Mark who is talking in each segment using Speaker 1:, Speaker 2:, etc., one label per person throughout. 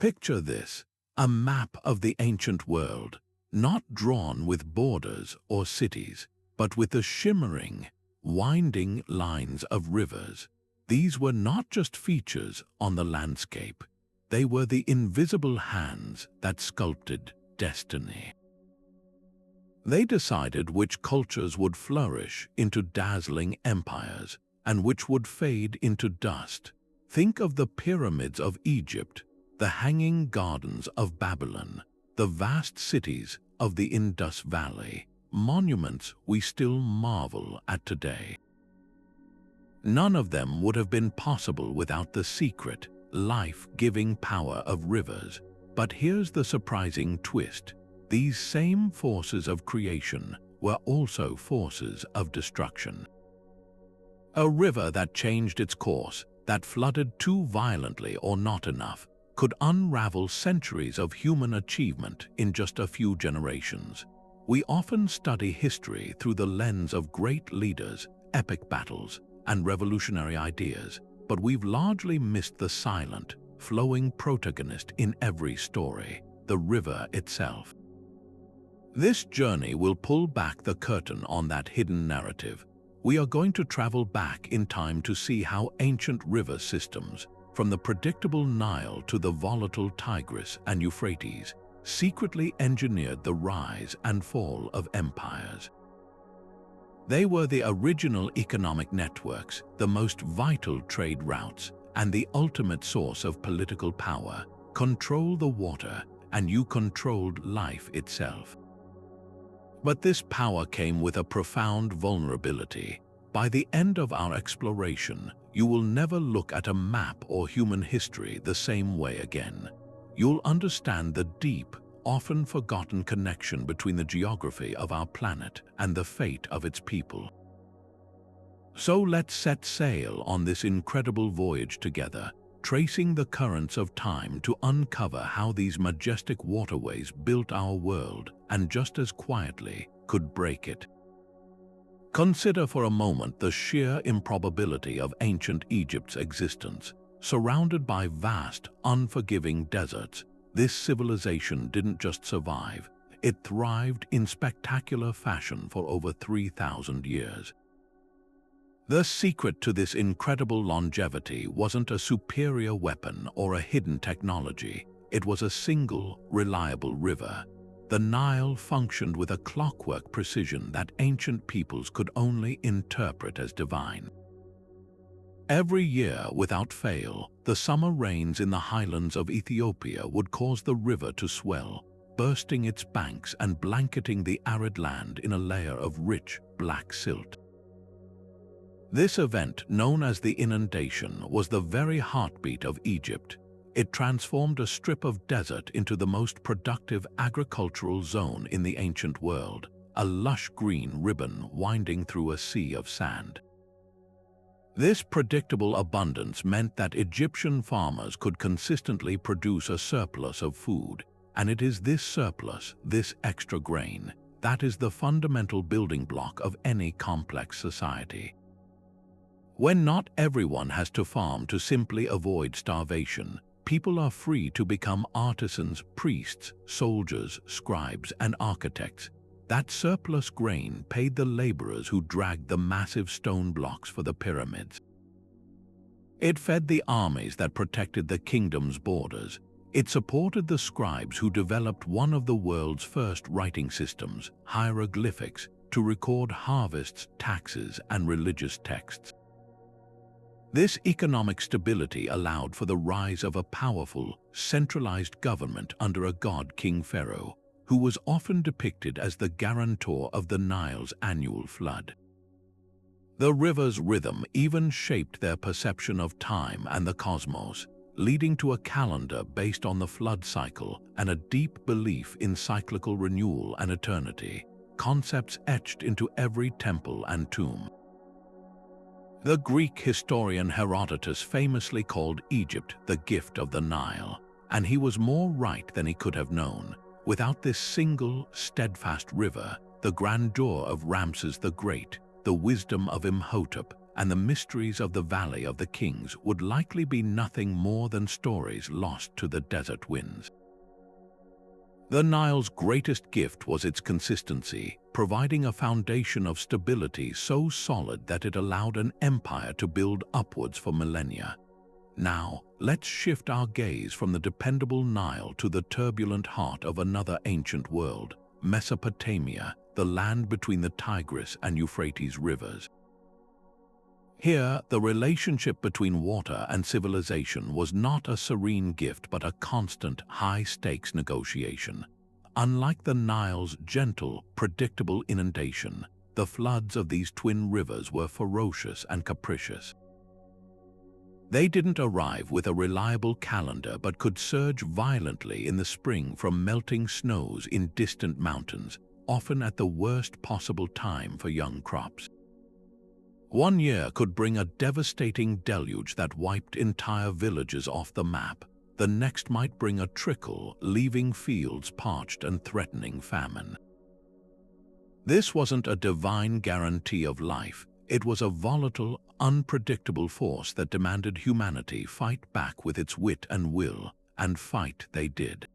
Speaker 1: Picture this, a map of the ancient world, not drawn with borders or cities, but with the shimmering, winding lines of rivers. These were not just features on the landscape. They were the invisible hands that sculpted destiny. They decided which cultures would flourish into dazzling empires and which would fade into dust. Think of the pyramids of Egypt, the hanging gardens of Babylon, the vast cities of the Indus Valley, monuments we still marvel at today. None of them would have been possible without the secret, life-giving power of rivers. But here's the surprising twist. These same forces of creation were also forces of destruction. A river that changed its course, that flooded too violently or not enough, could unravel centuries of human achievement in just a few generations. We often study history through the lens of great leaders, epic battles, and revolutionary ideas, but we've largely missed the silent, flowing protagonist in every story, the river itself. This journey will pull back the curtain on that hidden narrative. We are going to travel back in time to see how ancient river systems, from the predictable Nile to the volatile Tigris and Euphrates, secretly engineered the rise and fall of empires. They were the original economic networks, the most vital trade routes, and the ultimate source of political power. Control the water, and you controlled life itself. But this power came with a profound vulnerability. By the end of our exploration, you will never look at a map or human history the same way again. You'll understand the deep, often forgotten connection between the geography of our planet and the fate of its people. So let's set sail on this incredible voyage together, tracing the currents of time to uncover how these majestic waterways built our world and just as quietly could break it. Consider for a moment the sheer improbability of ancient Egypt's existence. Surrounded by vast, unforgiving deserts, this civilization didn't just survive, it thrived in spectacular fashion for over 3,000 years. The secret to this incredible longevity wasn't a superior weapon or a hidden technology. It was a single, reliable river. The Nile functioned with a clockwork precision that ancient peoples could only interpret as divine. Every year, without fail, the summer rains in the highlands of Ethiopia would cause the river to swell, bursting its banks and blanketing the arid land in a layer of rich, black silt. This event, known as the inundation, was the very heartbeat of Egypt. It transformed a strip of desert into the most productive agricultural zone in the ancient world, a lush green ribbon winding through a sea of sand. This predictable abundance meant that Egyptian farmers could consistently produce a surplus of food, and it is this surplus, this extra grain, that is the fundamental building block of any complex society. When not everyone has to farm to simply avoid starvation, people are free to become artisans, priests, soldiers, scribes, and architects. That surplus grain paid the laborers who dragged the massive stone blocks for the pyramids. It fed the armies that protected the kingdom's borders. It supported the scribes who developed one of the world's first writing systems, hieroglyphics, to record harvests, taxes, and religious texts. This economic stability allowed for the rise of a powerful, centralized government under a god-king pharaoh, who was often depicted as the guarantor of the Nile's annual flood. The river's rhythm even shaped their perception of time and the cosmos, leading to a calendar based on the flood cycle and a deep belief in cyclical renewal and eternity, concepts etched into every temple and tomb. The Greek historian Herodotus famously called Egypt the gift of the Nile, and he was more right than he could have known. Without this single, steadfast river, the grandeur of Ramses the Great, the wisdom of Imhotep, and the mysteries of the Valley of the Kings would likely be nothing more than stories lost to the desert winds. The Nile's greatest gift was its consistency, providing a foundation of stability so solid that it allowed an empire to build upwards for millennia. Now, let's shift our gaze from the dependable Nile to the turbulent heart of another ancient world, Mesopotamia, the land between the Tigris and Euphrates rivers. Here, the relationship between water and civilization was not a serene gift but a constant, high-stakes negotiation. Unlike the Nile's gentle, predictable inundation, the floods of these twin rivers were ferocious and capricious. They didn't arrive with a reliable calendar but could surge violently in the spring from melting snows in distant mountains, often at the worst possible time for young crops. One year could bring a devastating deluge that wiped entire villages off the map. The next might bring a trickle, leaving fields parched and threatening famine. This wasn't a divine guarantee of life. It was a volatile, unpredictable force that demanded humanity fight back with its wit and will, and fight they did.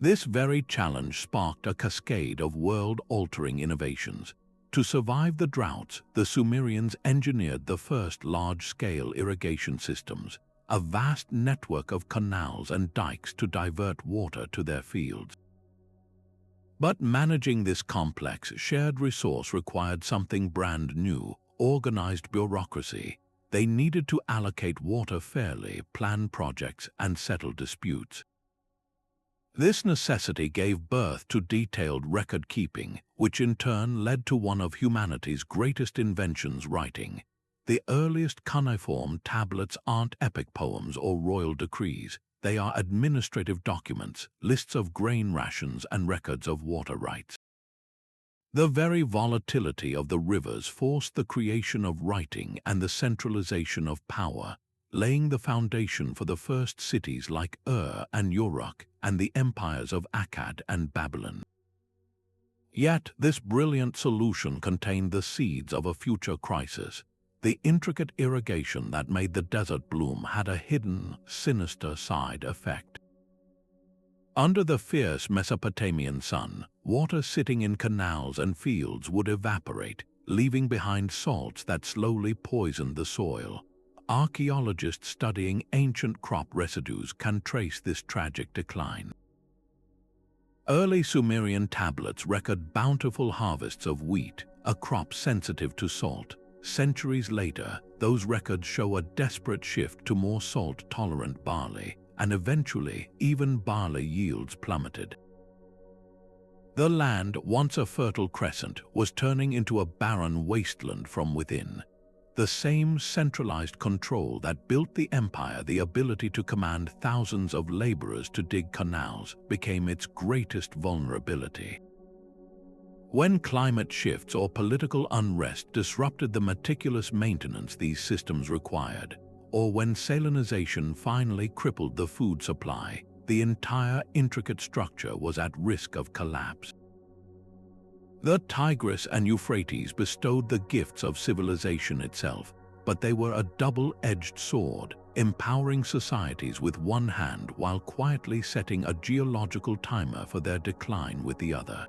Speaker 1: This very challenge sparked a cascade of world-altering innovations. To survive the droughts, the Sumerians engineered the first large-scale irrigation systems, a vast network of canals and dikes to divert water to their fields. But managing this complex, shared resource required something brand new: organized bureaucracy. They needed to allocate water fairly, plan projects, and settle disputes. This necessity gave birth to detailed record-keeping, which in turn led to one of humanity's greatest inventions: writing. The earliest cuneiform tablets aren't epic poems or royal decrees. They are administrative documents, lists of grain rations, and records of water rights. The very volatility of the rivers forced the creation of writing and the centralization of power, laying the foundation for the first cities like and Uruk and the empires of Akkad and Babylon. Yet this brilliant solution contained the seeds of a future crisis. The intricate irrigation that made the desert bloom had a hidden, sinister side effect. Under the fierce Mesopotamian sun, water sitting in canals and fields would evaporate, leaving behind salts that slowly poisoned the soil. Archaeologists studying ancient crop residues can trace this tragic decline. Early Sumerian tablets record bountiful harvests of wheat, a crop sensitive to salt. Centuries later, those records show a desperate shift to more salt-tolerant barley, and eventually, even barley yields plummeted. The land, once a fertile crescent, was turning into a barren wasteland from within. The same centralized control that built the empire, the ability to command thousands of laborers to dig canals, became its greatest vulnerability. When climate shifts or political unrest disrupted the meticulous maintenance these systems required, or when salinization finally crippled the food supply, the entire intricate structure was at risk of collapse. The Tigris and Euphrates bestowed the gifts of civilization itself, but they were a double-edged sword, empowering societies with one hand while quietly setting a geological timer for their decline with the other.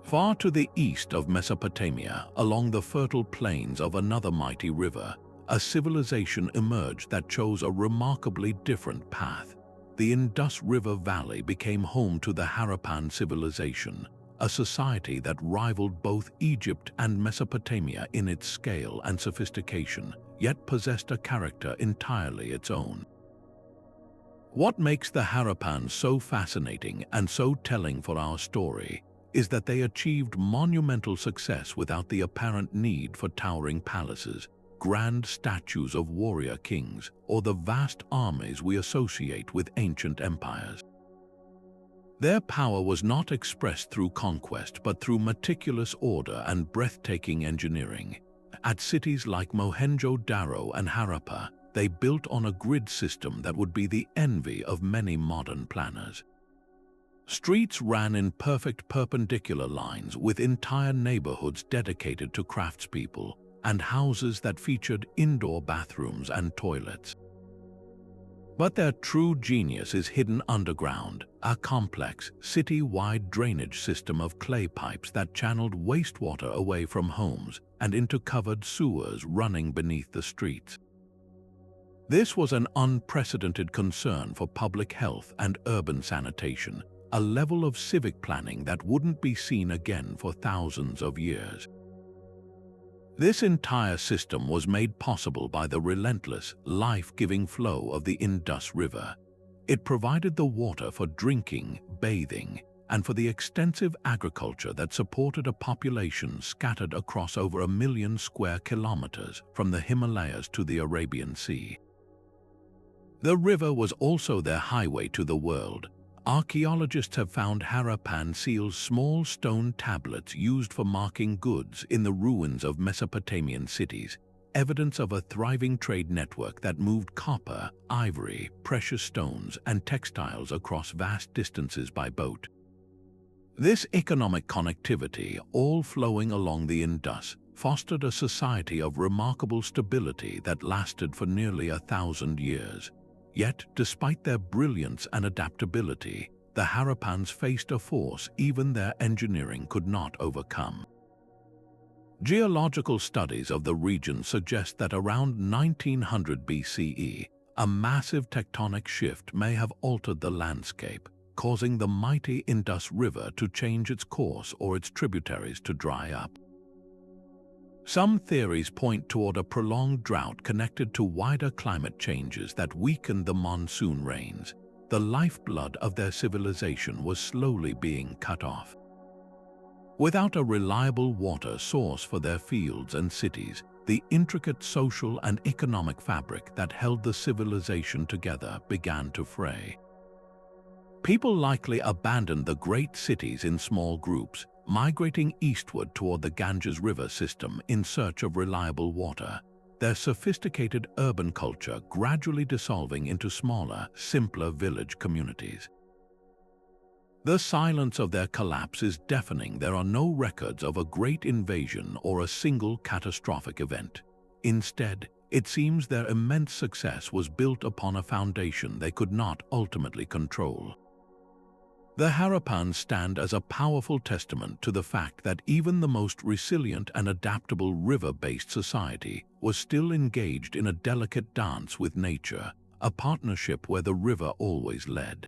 Speaker 1: Far to the east of Mesopotamia, along the fertile plains of another mighty river, a civilization emerged that chose a remarkably different path. The Indus River Valley became home to the Harapan civilization, a society that rivaled both Egypt and Mesopotamia in its scale and sophistication, yet possessed a character entirely its own. What makes the Harapan so fascinating and so telling for our story is that they achieved monumental success without the apparent need for towering palaces, grand statues of warrior kings, or the vast armies we associate with ancient empires. Their power was not expressed through conquest but through meticulous order and breathtaking engineering. At cities like Mohenjo-Daro and Harappa, they built on a grid system that would be the envy of many modern planners. Streets ran in perfect perpendicular lines with entire neighborhoods dedicated to craftspeople, and houses that featured indoor bathrooms and toilets. But their true genius is hidden underground, a complex, city-wide drainage system of clay pipes that channeled wastewater away from homes and into covered sewers running beneath the streets. This was an unprecedented concern for public health and urban sanitation, a level of civic planning that wouldn't be seen again for thousands of years. This entire system was made possible by the relentless, life-giving flow of the Indus River. It provided the water for drinking, bathing, and for the extensive agriculture that supported a population scattered across over 1 million square kilometers from the Himalayas to the Arabian Sea. The river was also their highway to the world. Archaeologists have found Harapan seals, small stone tablets used for marking goods in the ruins of Mesopotamian cities, evidence of a thriving trade network that moved copper, ivory, precious stones, and textiles across vast distances by boat. This economic connectivity, all flowing along the Indus, fostered a society of remarkable stability that lasted for nearly 1,000 years. Yet, despite their brilliance and adaptability, the Harapans faced a force even their engineering could not overcome. Geological studies of the region suggest that around 1900 BCE, a massive tectonic shift may have altered the landscape, causing the mighty Indus River to change its course or its tributaries to dry up. Some theories point toward a prolonged drought connected to wider climate changes that weakened the monsoon rains. The lifeblood of their civilization was slowly being cut off. Without a reliable water source for their fields and cities, the intricate social and economic fabric that held the civilization together began to fray. People likely abandoned the great cities in small groups, migrating eastward toward the Ganges River system in search of reliable water, their sophisticated urban culture gradually dissolving into smaller, simpler village communities. The silence of their collapse is deafening. There are no records of a great invasion or a single catastrophic event. Instead, it seems their immense success was built upon a foundation they could not ultimately control. The Harapans stand as a powerful testament to the fact that even the most resilient and adaptable river-based society was still engaged in a delicate dance with nature, a partnership where the river always led.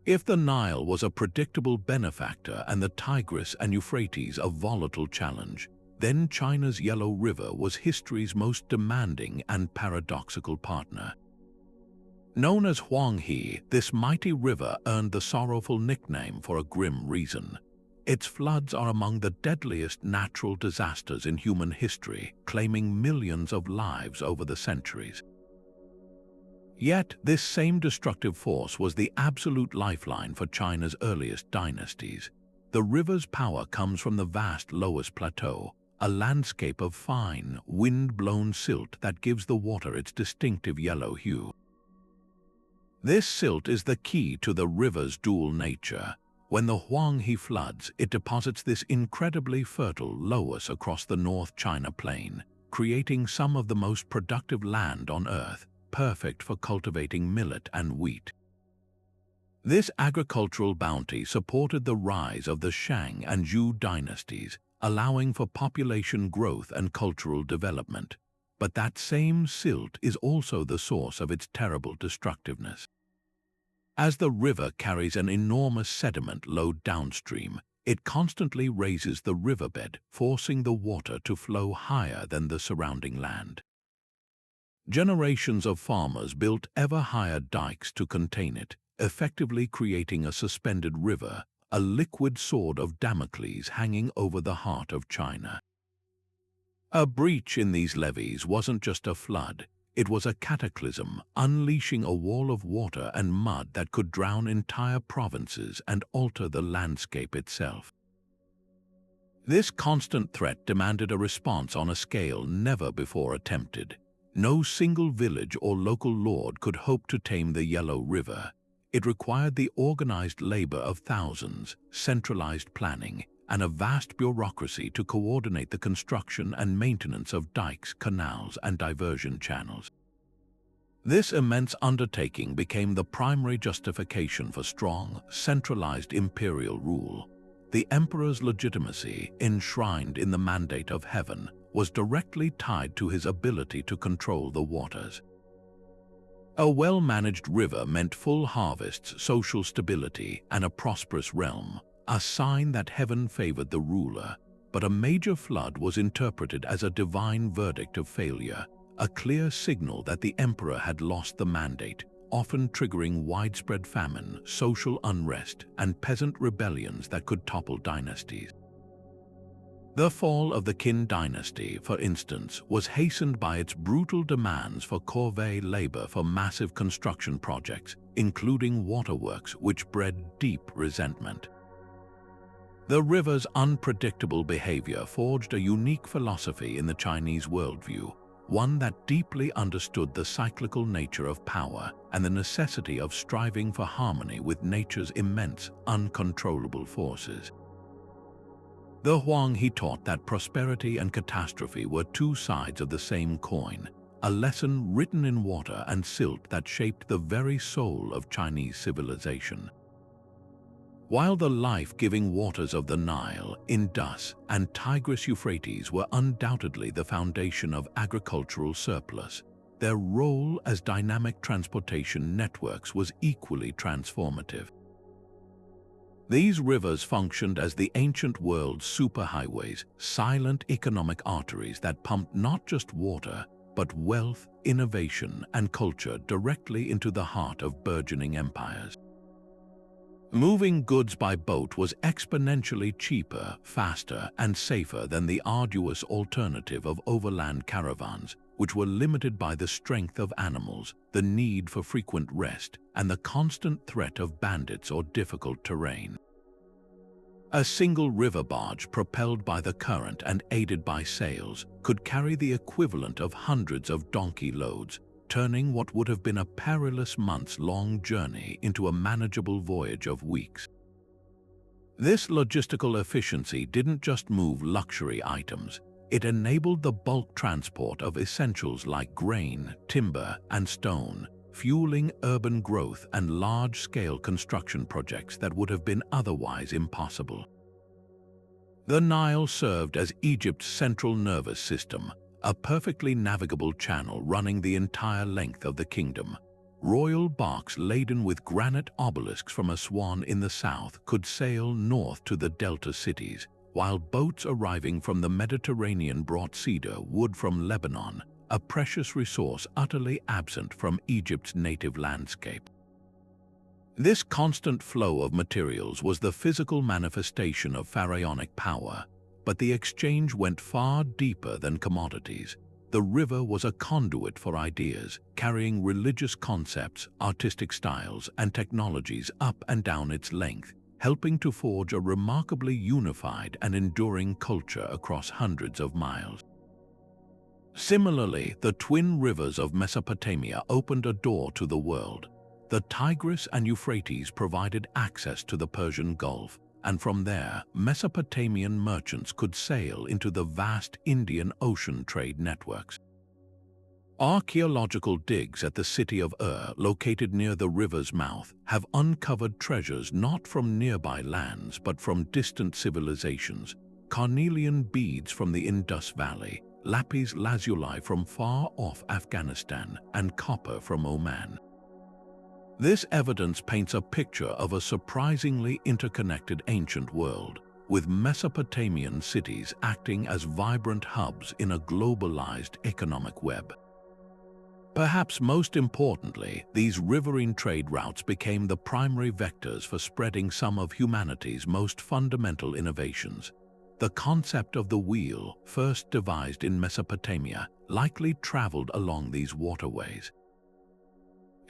Speaker 1: If the Nile was a predictable benefactor and the Tigris and Euphrates a volatile challenge, then China's Yellow River was history's most demanding and paradoxical partner. Known as Huang, this mighty river earned the sorrowful nickname for a grim reason. Its floods are among the deadliest natural disasters in human history, claiming millions of lives over the centuries. Yet, this same destructive force was the absolute lifeline for China's earliest dynasties. The river's power comes from the vast Loess Plateau, a landscape of fine, wind-blown silt that gives the water its distinctive yellow hue. This silt is the key to the river's dual nature. When the Huang floods, it deposits this incredibly fertile loess across the North China Plain, creating some of the most productive land on Earth, perfect for cultivating millet and wheat. This agricultural bounty supported the rise of the Shang and Zhou dynasties, allowing for population growth and cultural development. But that same silt is also the source of its terrible destructiveness. As the river carries an enormous sediment load downstream, it constantly raises the riverbed, forcing the water to flow higher than the surrounding land. Generations of farmers built ever higher dikes to contain it, effectively creating a suspended river, a liquid sword of Damocles hanging over the heart of China. A breach in these levees wasn't just a flood, it was a cataclysm, unleashing a wall of water and mud that could drown entire provinces and alter the landscape itself. This constant threat demanded a response on a scale never before attempted. No single village or local lord could hope to tame the Yellow River. It required the organized labor of thousands, centralized planning, and a vast bureaucracy to coordinate the construction and maintenance of dikes, canals, and diversion channels. This immense undertaking became the primary justification for strong, centralized imperial rule. The emperor's legitimacy, enshrined in the mandate of heaven, was directly tied to his ability to control the waters. A well-managed river meant full harvests, social stability, and a prosperous realm, a sign that heaven favored the ruler. But a major flood was interpreted as a divine verdict of failure, a clear signal that the emperor had lost the mandate, often triggering widespread famine, social unrest, and peasant rebellions that could topple dynasties. The fall of the Qin dynasty, for instance, was hastened by its brutal demands for corvée labor for massive construction projects, including waterworks, which bred deep resentment. The river's unpredictable behavior forged a unique philosophy in the Chinese worldview, one that deeply understood the cyclical nature of power and the necessity of striving for harmony with nature's immense, uncontrollable forces. The Huang he taught that prosperity and catastrophe were two sides of the same coin, a lesson written in water and silt that shaped the very soul of Chinese civilization. While the life-giving waters of the Nile, Indus, and Tigris Euphrates were undoubtedly the foundation of agricultural surplus, their role as dynamic transportation networks was equally transformative. These rivers functioned as the ancient world's superhighways, silent economic arteries that pumped not just water, but wealth, innovation, and culture directly into the heart of burgeoning empires. Moving goods by boat was exponentially cheaper, faster, and safer than the arduous alternative of overland caravans, which were limited by the strength of animals, the need for frequent rest, and the constant threat of bandits or difficult terrain. A single river barge propelled by the current and aided by sails could carry the equivalent of hundreds of donkey loads, turning what would have been a perilous months-long journey into a manageable voyage of weeks. This logistical efficiency didn't just move luxury items, it enabled the bulk transport of essentials like grain, timber, and stone, fueling urban growth and large-scale construction projects that would have been otherwise impossible. The Nile served as Egypt's central nervous system, a perfectly navigable channel running the entire length of the kingdom. Royal barks laden with granite obelisks from Aswan in the south could sail north to the delta cities, while boats arriving from the Mediterranean brought cedar wood from Lebanon, a precious resource utterly absent from Egypt's native landscape. This constant flow of materials was the physical manifestation of pharaonic power, but the exchange went far deeper than commodities. The river was a conduit for ideas, carrying religious concepts, artistic styles, and technologies up and down its length, helping to forge a remarkably unified and enduring culture across hundreds of miles. Similarly, the twin rivers of Mesopotamia opened a door to the world. The Tigris and Euphrates provided access to the Persian Gulf, and from there, Mesopotamian merchants could sail into the vast Indian Ocean trade networks. Archaeological digs at the city of located near the river's mouth, have uncovered treasures not from nearby lands but from distant civilizations, carnelian beads from the Indus Valley, lapis lazuli from far-off Afghanistan, and copper from Oman. This evidence paints a picture of a surprisingly interconnected ancient world, with Mesopotamian cities acting as vibrant hubs in a globalized economic web. Perhaps most importantly, these riverine trade routes became the primary vectors for spreading some of humanity's most fundamental innovations. The concept of the wheel, first devised in Mesopotamia, likely traveled along these waterways.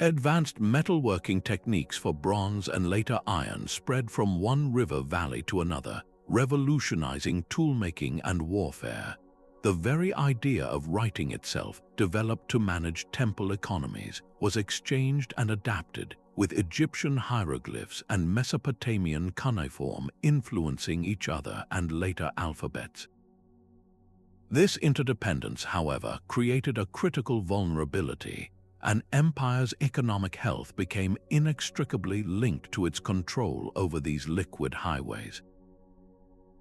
Speaker 1: Advanced metalworking techniques for bronze and later iron spread from one river valley to another, revolutionizing toolmaking and warfare. The very idea of writing itself, developed to manage temple economies, was exchanged and adapted, with Egyptian hieroglyphs and Mesopotamian cuneiform influencing each other and later alphabets. This interdependence, however, created a critical vulnerability. An empire's economic health became inextricably linked to its control over these liquid highways.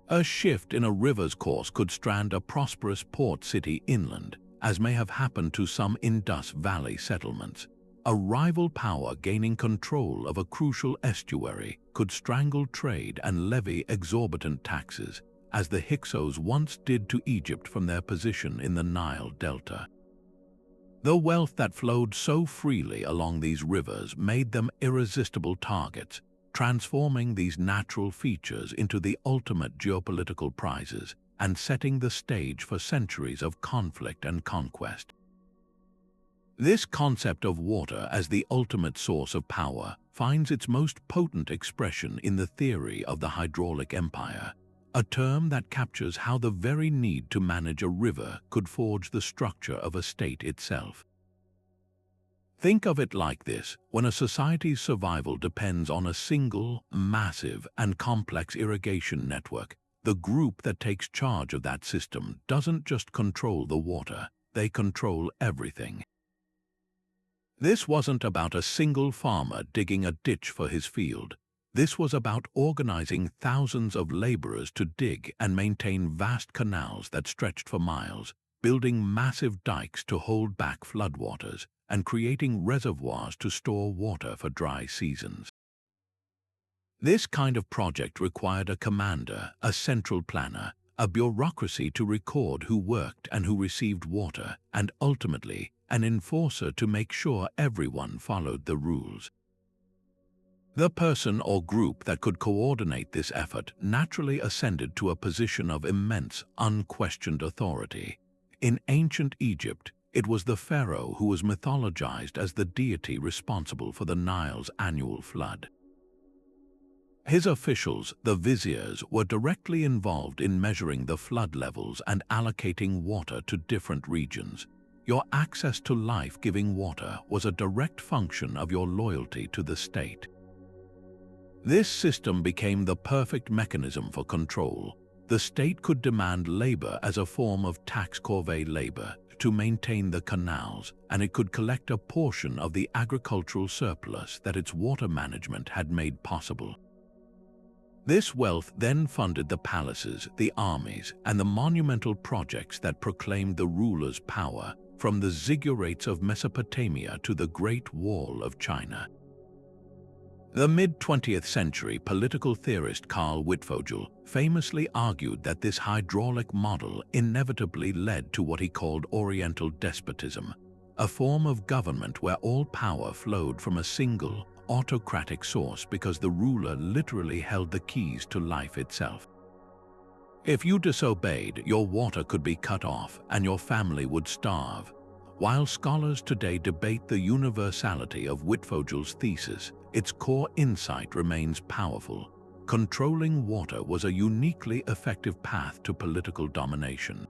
Speaker 1: A shift in a river's course could strand a prosperous port city inland, as may have happened to some Indus Valley settlements. A rival power gaining control of a crucial estuary could strangle trade and levy exorbitant taxes, as the Hyksos once did to Egypt from their position in the Nile Delta. The wealth that flowed so freely along these rivers made them irresistible targets, transforming these natural features into the ultimate geopolitical prizes and setting the stage for centuries of conflict and conquest. This concept of water as the ultimate source of power finds its most potent expression in the theory of the hydraulic empire, a term that captures how the very need to manage a river could forge the structure of a state itself. Think of it like this: when a society's survival depends on a single, massive, and complex irrigation network, the group that takes charge of that system doesn't just control the water, they control everything. This wasn't about a single farmer digging a ditch for his field. This was about organizing thousands of laborers to dig and maintain vast canals that stretched for miles, building massive dikes to hold back floodwaters, and creating reservoirs to store water for dry seasons. This kind of project required a commander, a central planner, a bureaucracy to record who worked and who received water, and ultimately, an enforcer to make sure everyone followed the rules. The person or group that could coordinate this effort naturally ascended to a position of immense, unquestioned authority. In ancient Egypt, it was the pharaoh who was mythologized as the deity responsible for the Nile's annual flood. His officials, the viziers, were directly involved in measuring the flood levels and allocating water to different regions. Your access to life-giving water was a direct function of your loyalty to the state. This system became the perfect mechanism for control. The state could demand labor as a form of tax corvée labor to maintain the canals, and it could collect a portion of the agricultural surplus that its water management had made possible. This wealth then funded the palaces, the armies, and the monumental projects that proclaimed the ruler's power, from the ziggurats of Mesopotamia to the Great Wall of China. The mid-20th century political theorist Karl Wittfogel famously argued that this hydraulic model inevitably led to what he called Oriental despotism, a form of government where all power flowed from a single, autocratic source because the ruler literally held the keys to life itself. If you disobeyed, your water could be cut off and your family would starve. While scholars today debate the universality of Wittfogel's thesis, its core insight remains powerful. Controlling water was a uniquely effective path to political domination.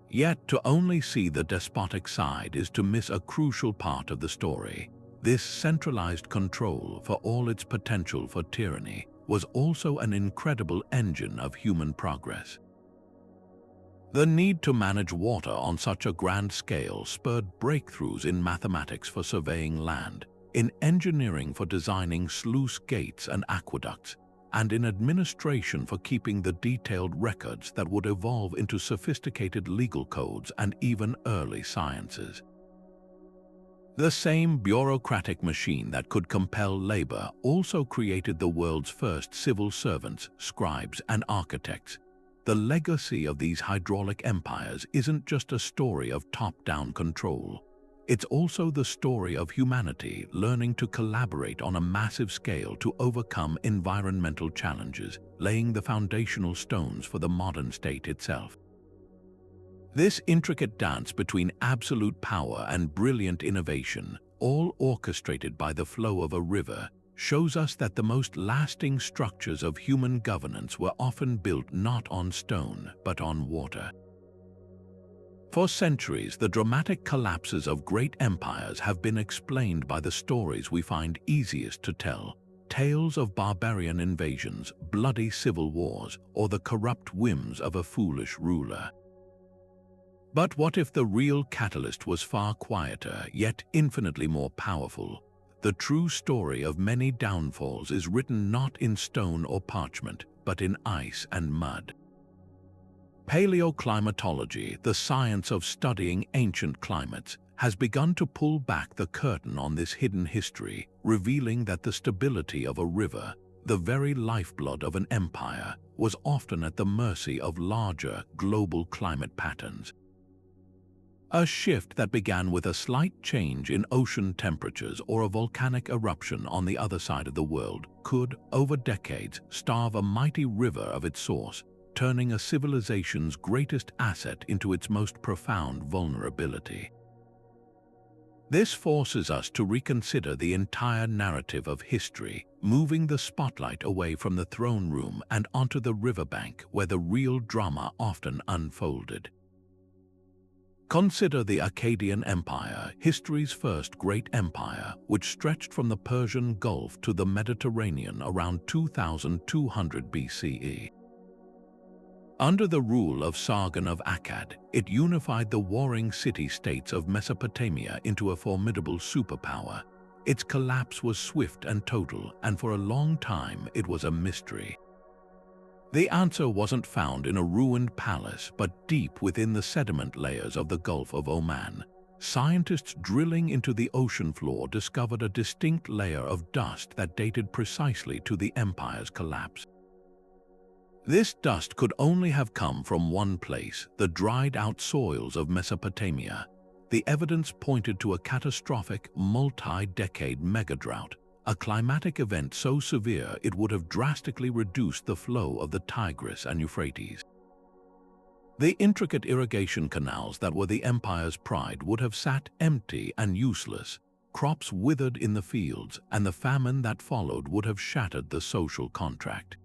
Speaker 1: Yet, to only see the despotic side is to miss a crucial part of the story. This centralized control, for all its potential for tyranny, was also an incredible engine of human progress. The need to manage water on such a grand scale spurred breakthroughs in mathematics for surveying land, in engineering for designing sluice gates and aqueducts, and in administration for keeping the detailed records that would evolve into sophisticated legal codes and even early sciences. The same bureaucratic machine that could compel labor also created the world's first civil servants, scribes, and architects. The legacy of these hydraulic empires isn't just a story of top-down control. It's also the story of humanity learning to collaborate on a massive scale to overcome environmental challenges, laying the foundational stones for the modern state itself. This intricate dance between absolute power and brilliant innovation, all orchestrated by the flow of a river, shows us that the most lasting structures of human governance were often built not on stone but on water. For centuries, the dramatic collapses of great empires have been explained by the stories we find easiest to tell: tales of barbarian invasions, bloody civil wars, or the corrupt whims of a foolish ruler. But what if the real catalyst was far quieter, yet infinitely more powerful? The true story of many downfalls is written not in stone or parchment, but in ice and mud. Paleoclimatology, the science of studying ancient climates, has begun to pull back the curtain on this hidden history, revealing that the stability of a river, the very lifeblood of an empire, was often at the mercy of larger, global climate patterns. A shift that began with a slight change in ocean temperatures or a volcanic eruption on the other side of the world could, over decades, starve a mighty river of its source, turning a civilization's greatest asset into its most profound vulnerability. This forces us to reconsider the entire narrative of history, moving the spotlight away from the throne room and onto the riverbank where the real drama often unfolded. Consider the Akkadian Empire, history's first great empire, which stretched from the Persian Gulf to the Mediterranean around 2200 BCE. Under the rule of Sargon of Akkad, it unified the warring city-states of Mesopotamia into a formidable superpower. Its collapse was swift and total, and for a long time it was a mystery. The answer wasn't found in a ruined palace, but deep within the sediment layers of the Gulf of Oman. Scientists drilling into the ocean floor discovered a distinct layer of dust that dated precisely to the empire's collapse. This dust could only have come from one place, the dried-out soils of Mesopotamia. The evidence pointed to a catastrophic, multi-decade megadrought, a climatic event so severe it would have drastically reduced the flow of the Tigris and Euphrates. The intricate irrigation canals that were the empire's pride would have sat empty and useless. Crops withered in the fields, and the famine that followed would have shattered the social contract.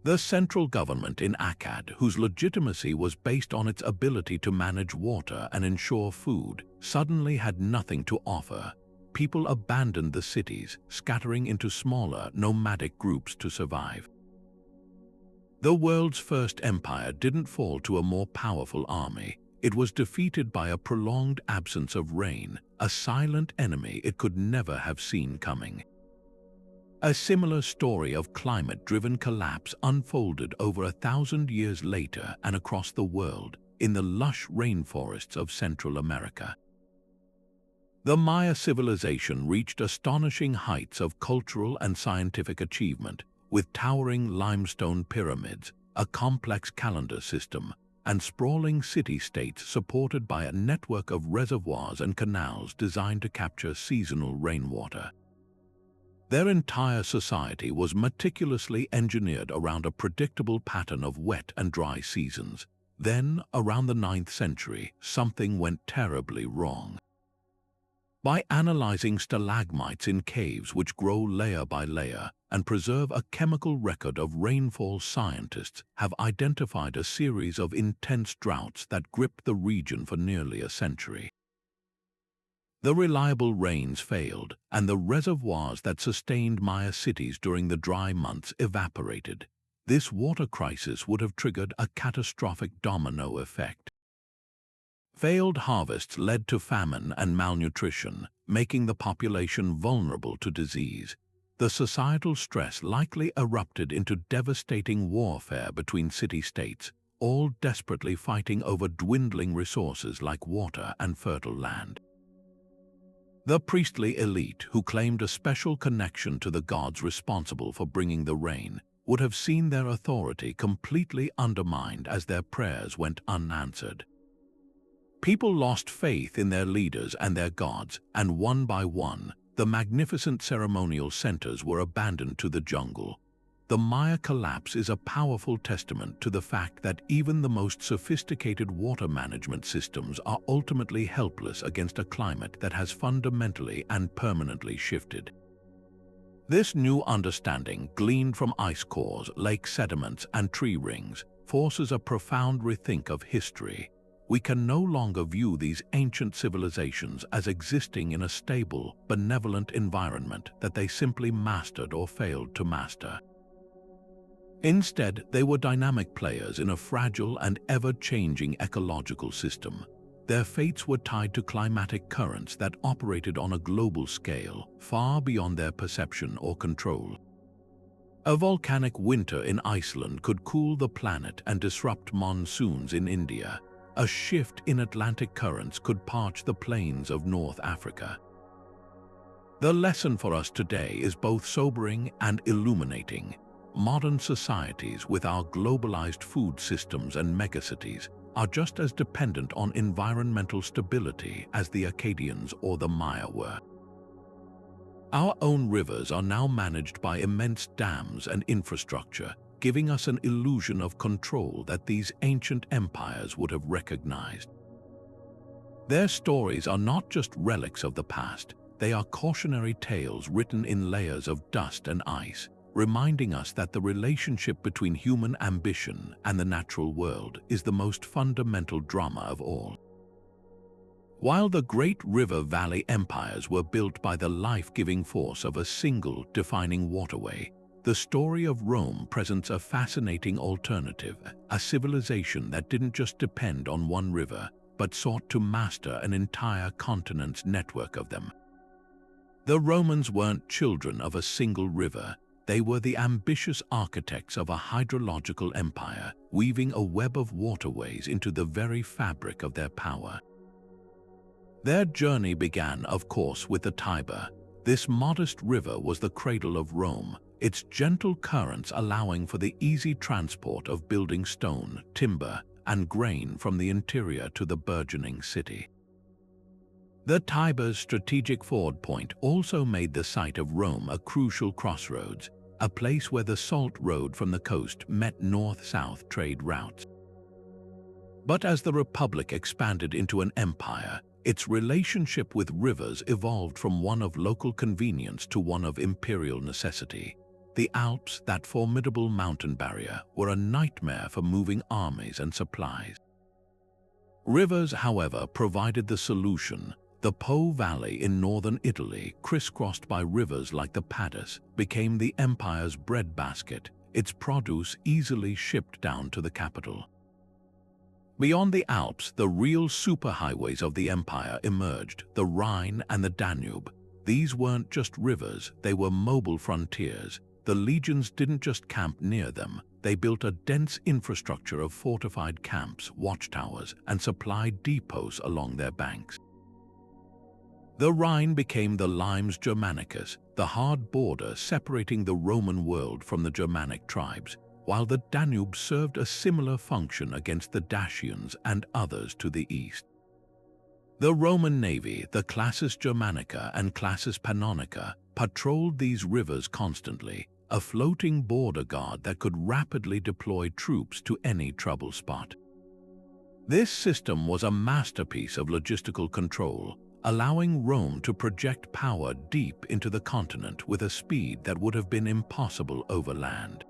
Speaker 1: The central government in Akkad, whose legitimacy was based on its ability to manage water and ensure food, suddenly had nothing to offer. People abandoned the cities, scattering into smaller, nomadic groups to survive. The world's first empire didn't fall to a more powerful army. It was defeated by a prolonged absence of rain, a silent enemy it could never have seen coming. A similar story of climate-driven collapse unfolded over 1,000 years later and across the world, in the lush rainforests of Central America. The Maya civilization reached astonishing heights of cultural and scientific achievement, with towering limestone pyramids, a complex calendar system, and sprawling city-states supported by a network of reservoirs and canals designed to capture seasonal rainwater. Their entire society was meticulously engineered around a predictable pattern of wet and dry seasons. Then, around the 9th century, something went terribly wrong. By analyzing stalagmites in caves which grow layer by layer and preserve a chemical record of rainfall, scientists have identified a series of intense droughts that gripped the region for nearly a century. The reliable rains failed, and the reservoirs that sustained Maya cities during the dry months evaporated. This water crisis would have triggered a catastrophic domino effect. Failed harvests led to famine and malnutrition, making the population vulnerable to disease. The societal stress likely erupted into devastating warfare between city-states, all desperately fighting over dwindling resources like water and fertile land. The priestly elite, who claimed a special connection to the gods responsible for bringing the rain, would have seen their authority completely undermined as their prayers went unanswered. People lost faith in their leaders and their gods, and one by one, the magnificent ceremonial centers were abandoned to the jungle. The Maya collapse is a powerful testament to the fact that even the most sophisticated water management systems are ultimately helpless against a climate that has fundamentally and permanently shifted. This new understanding, gleaned from ice cores, lake sediments, and tree rings, forces a profound rethink of history. we can no longer view these ancient civilizations as existing in a stable, benevolent environment that they simply mastered or failed to master. Instead, they were dynamic players in a fragile and ever-changing ecological system. Their fates were tied to climatic currents that operated on a global scale, far beyond their perception or control. A volcanic winter in Iceland could cool the planet and disrupt monsoons in India. A shift in Atlantic currents could parch the plains of North Africa. The lesson for us today is both sobering and illuminating. Modern societies, with our globalized food systems and megacities, are just as dependent on environmental stability as the Akkadians or the Maya were. Our own rivers are now managed by immense dams and infrastructure, giving us an illusion of control that these ancient empires would have recognized. Their stories are not just relics of the past, they are cautionary tales written in layers of dust and ice, reminding us that the relationship between human ambition and the natural world is the most fundamental drama of all. While the great river valley empires were built by the life-giving force of a single defining waterway, the story of Rome presents a fascinating alternative, a civilization that didn't just depend on one river, but sought to master an entire continent's network of them. The Romans weren't children of a single river. They were the ambitious architects of a hydrological empire, weaving a web of waterways into the very fabric of their power. Their journey began, of course, with the Tiber. This modest river was the cradle of Rome, its gentle currents allowing for the easy transport of building stone, timber, and grain from the interior to the burgeoning city. The Tiber's strategic ford point also made the site of Rome a crucial crossroads, a place where the salt road from the coast met north-south trade routes. But as the Republic expanded into an empire, its relationship with rivers evolved from one of local convenience to one of imperial necessity. The Alps, that formidable mountain barrier, were a nightmare for moving armies and supplies. Rivers, however, provided the solution. The Po Valley in northern Italy, crisscrossed by rivers like the Padus, became the empire's breadbasket, its produce easily shipped down to the capital. Beyond the Alps, the real superhighways of the empire emerged, the Rhine and the Danube. These weren't just rivers, they were mobile frontiers. The legions didn't just camp near them, they built a dense infrastructure of fortified camps, watchtowers, and supply depots along their banks. The Rhine became the Limes Germanicus, the hard border separating the Roman world from the Germanic tribes, while the Danube served a similar function against the Dacians and others to the east. The Roman navy, the Classis Germanica and Classis Pannonica, patrolled these rivers constantly, a floating border guard that could rapidly deploy troops to any trouble spot. This system was a masterpiece of logistical control, allowing Rome to project power deep into the continent with a speed that would have been impossible over land.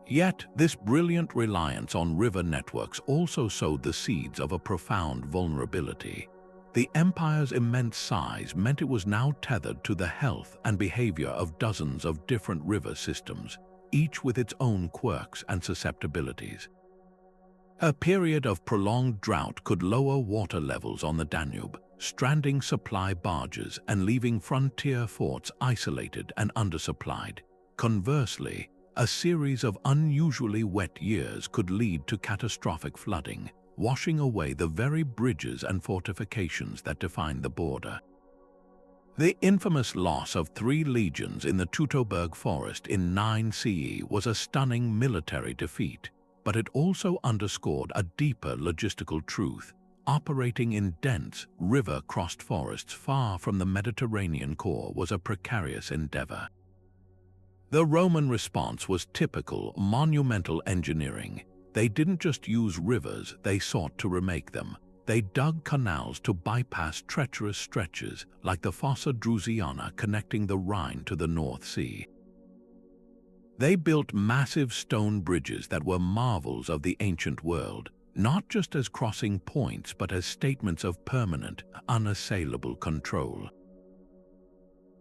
Speaker 1: Yet, this brilliant reliance on river networks also sowed the seeds of a profound vulnerability. The empire's immense size meant it was now tethered to the health and behavior of dozens of different river systems, each with its own quirks and susceptibilities. A period of prolonged drought could lower water levels on the Danube, stranding supply barges and leaving frontier forts isolated and undersupplied. Conversely, a series of unusually wet years could lead to catastrophic flooding, washing away the very bridges and fortifications that defined the border. The infamous loss of 3 legions in the Teutoburg forest in 9 CE was a stunning military defeat, but it also underscored a deeper logistical truth. Operating in dense, river-crossed forests far from the Mediterranean core was a precarious endeavor. The Roman response was typical monumental engineering. They didn't just use rivers, they sought to remake them. They dug canals to bypass treacherous stretches like the Fossa Drusiana connecting the Rhine to the North Sea. They built massive stone bridges that were marvels of the ancient world, not just as crossing points but as statements of permanent, unassailable control.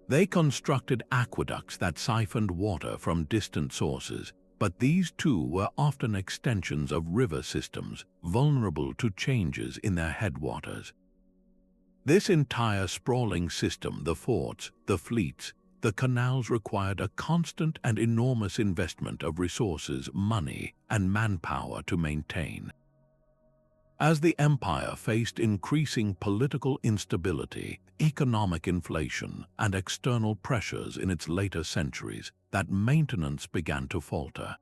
Speaker 1: They constructed aqueducts that siphoned water from distant sources, but these too were often extensions of river systems, vulnerable to changes in their headwaters. This entire sprawling system, the forts, the fleets, the canals, required a constant and enormous investment of resources, money, and manpower to maintain. As the empire faced increasing political instability, economic inflation, and external pressures in its later centuries, that maintenance began to falter.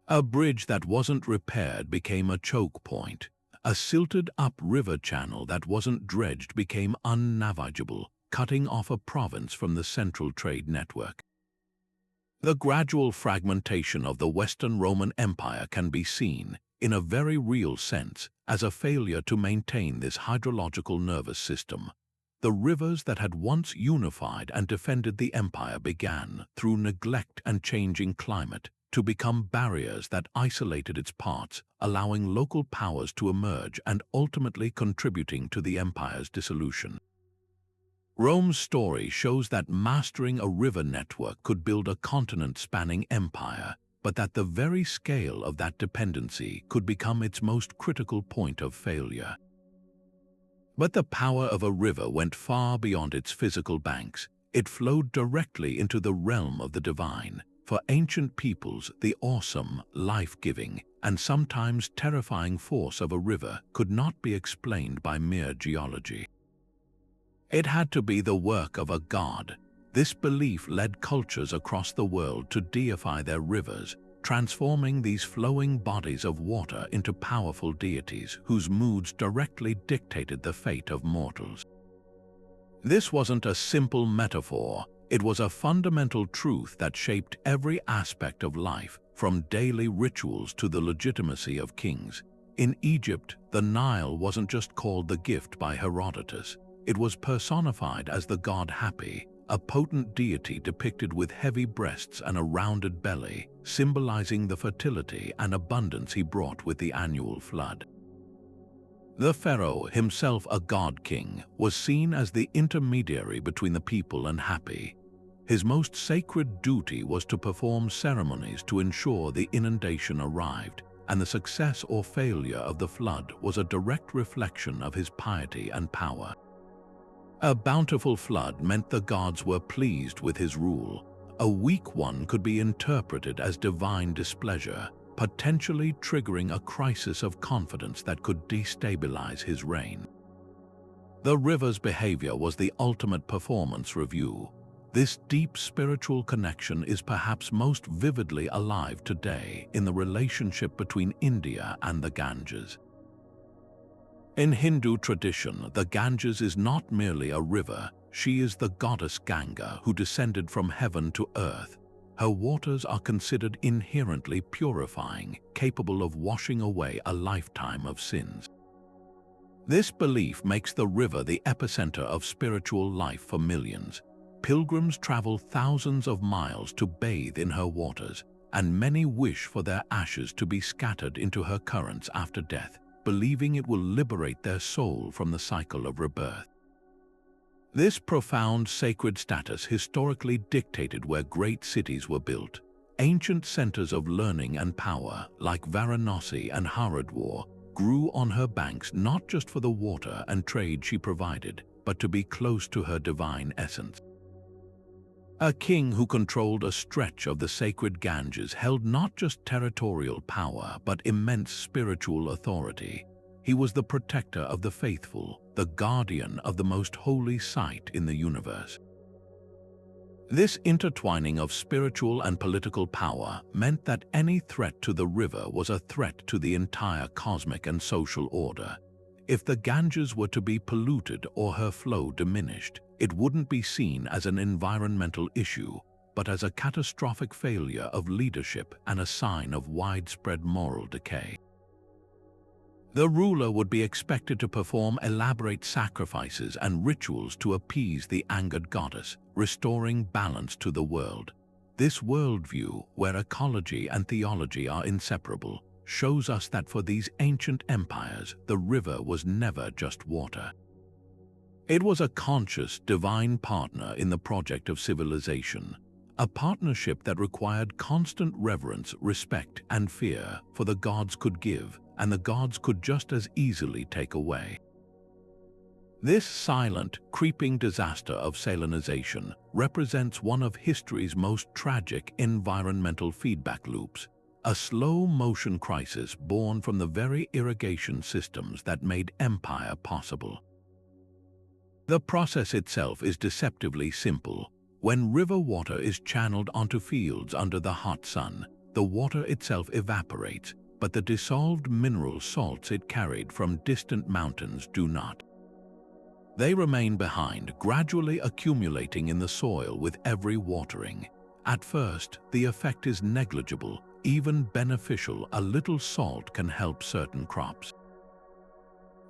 Speaker 1: A bridge that wasn't repaired became a choke point. A silted-up river channel that wasn't dredged became unnavigable, cutting off a province from the central trade network. The gradual fragmentation of the Western Roman Empire can be seen, in a very real sense, as a failure to maintain this hydrological nervous system. The rivers that had once unified and defended the empire began, through neglect and changing climate, to become barriers that isolated its parts, allowing local powers to emerge and ultimately contributing to the empire's dissolution. Rome's story shows that mastering a river network could build a continent-spanning empire, but that the very scale of that dependency could become its most critical point of failure. But the power of a river went far beyond its physical banks. It flowed directly into the realm of the divine. For ancient peoples, the awesome, life-giving, and sometimes terrifying force of a river could not be explained by mere geology. It had to be the work of a god. This belief led cultures across the world to deify their rivers, transforming these flowing bodies of water into powerful deities whose moods directly dictated the fate of mortals. This wasn't a simple metaphor. It was a fundamental truth that shaped every aspect of life, from daily rituals to the legitimacy of kings. In Egypt, the Nile wasn't just called the gift by Herodotus. It was personified as the god Hapi, a potent deity depicted with heavy breasts and a rounded belly, symbolizing the fertility and abundance he brought with the annual flood. The pharaoh, himself a god-king, was seen as the intermediary between the people and Hapi. His most sacred duty was to perform ceremonies to ensure the inundation arrived, and the success or failure of the flood was a direct reflection of his piety and power. A bountiful flood meant the gods were pleased with his rule. A weak one could be interpreted as divine displeasure, potentially triggering a crisis of confidence that could destabilize his reign. The river's behavior was the ultimate performance review. This deep spiritual connection is perhaps most vividly alive today in the relationship between India and the Ganges. In Hindu tradition, the Ganges is not merely a river. She is the goddess Ganga who descended from heaven to earth. Her waters are considered inherently purifying, capable of washing away a lifetime of sins. This belief makes the river the epicenter of spiritual life for millions. Pilgrims travel thousands of miles to bathe in her waters, and many wish for their ashes to be scattered into her currents after death, believing it will liberate their soul from the cycle of rebirth. This profound sacred status historically dictated where great cities were built. Ancient centers of learning and power, like Varanasi and Haridwar, grew on her banks not just for the water and trade she provided, but to be close to her divine essence. A king who controlled a stretch of the sacred Ganges held not just territorial power but immense spiritual authority. He was the protector of the faithful, the guardian of the most holy site in the universe. This intertwining of spiritual and political power meant that any threat to the river was a threat to the entire cosmic and social order. If the Ganges were to be polluted or her flow diminished, it wouldn't be seen as an environmental issue, but as a catastrophic failure of leadership and a sign of widespread moral decay. The ruler would be expected to perform elaborate sacrifices and rituals to appease the angered goddess, restoring balance to the world. This worldview, where ecology and theology are inseparable, shows us that for these ancient empires, the river was never just water. It was a conscious, divine partner in the project of civilization, a partnership that required constant reverence, respect, and fear, for the gods could give, and the gods could just as easily take away. This silent, creeping disaster of salinization represents one of history's most tragic environmental feedback loops, a slow-motion crisis born from the very irrigation systems that made empire possible. The process itself is deceptively simple. When river water is channeled onto fields under the hot sun, the water itself evaporates, but the dissolved mineral salts it carried from distant mountains do not. They remain behind, gradually accumulating in the soil with every watering. At first, the effect is negligible, even beneficial. A little salt can help certain crops.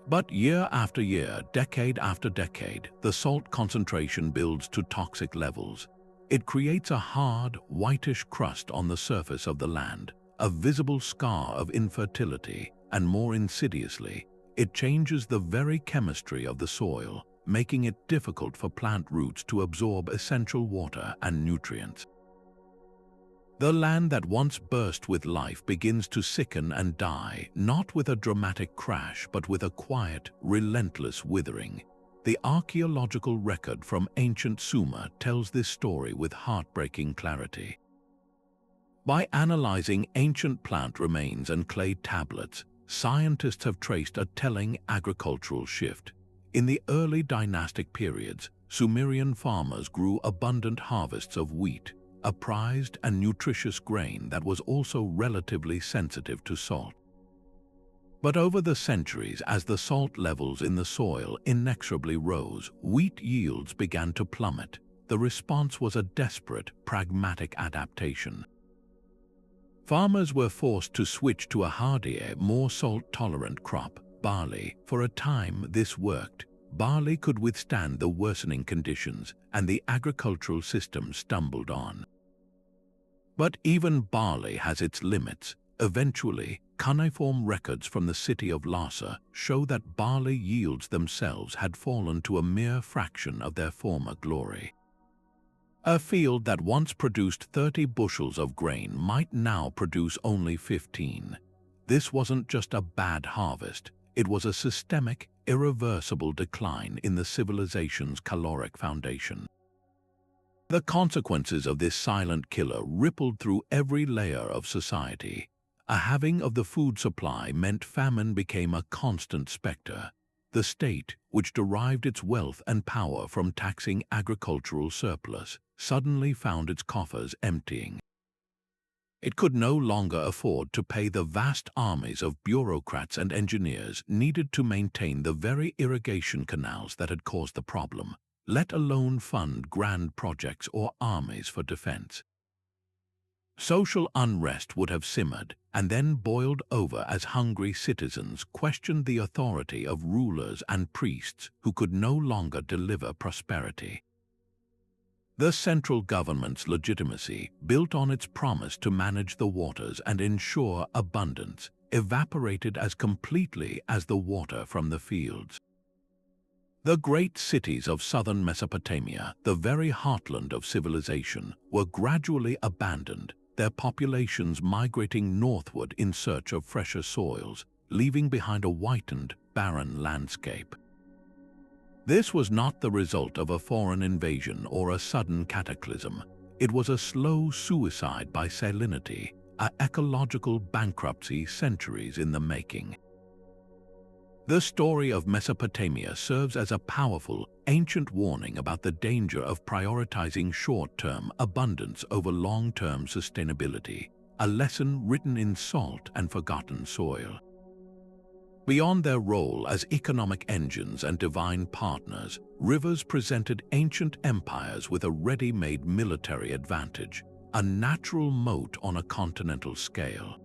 Speaker 1: But year after year, decade after decade, the salt concentration builds to toxic levels. It creates a hard, whitish crust on the surface of the land, a visible scar of infertility, and more insidiously, it changes the very chemistry of the soil, making it difficult for plant roots to absorb essential water and nutrients. The land that once burst with life begins to sicken and die, not with a dramatic crash, but with a quiet, relentless withering. The archaeological record from ancient Sumer tells this story with heartbreaking clarity. By analyzing ancient plant remains and clay tablets, scientists have traced a telling agricultural shift. In the early dynastic periods, Sumerian farmers grew abundant harvests of wheat, a prized and nutritious grain that was also relatively sensitive to salt. But over the centuries, as the salt levels in the soil inexorably rose, wheat yields began to plummet. The response was a desperate, pragmatic adaptation. Farmers were forced to switch to a hardier, more salt-tolerant crop, barley. For a time, this worked. Barley could withstand the worsening conditions, and the agricultural system stumbled on. But even barley has its limits. Eventually, cuneiform records from the city of Lhasa show that barley yields themselves had fallen to a mere fraction of their former glory. A field that once produced 30 bushels of grain might now produce only 15. This wasn't just a bad harvest, it was a systemic, irreversible decline in the civilization's caloric foundation. The consequences of this silent killer rippled through every layer of society. A halving of the food supply meant famine became a constant specter. The state, which derived its wealth and power from taxing agricultural surplus, suddenly found its coffers emptying. It could no longer afford to pay the vast armies of bureaucrats and engineers needed to maintain the very irrigation canals that had caused the problem, let alone fund grand projects or armies for defense. Social unrest would have simmered and then boiled over as hungry citizens questioned the authority of rulers and priests who could no longer deliver prosperity. The central government's legitimacy, built on its promise to manage the waters and ensure abundance, evaporated as completely as the water from the fields. The great cities of southern Mesopotamia, the very heartland of civilization, were gradually abandoned, their populations migrating northward in search of fresher soils, leaving behind a whitened, barren landscape. This was not the result of a foreign invasion or a sudden cataclysm. It was a slow suicide by salinity, an ecological bankruptcy centuries in the making. The story of Mesopotamia serves as a powerful, ancient warning about the danger of prioritizing short-term abundance over long-term sustainability, a lesson written in salt and forgotten soil. Beyond their role as economic engines and divine partners, rivers presented ancient empires with a ready-made military advantage, a natural moat on a continental scale.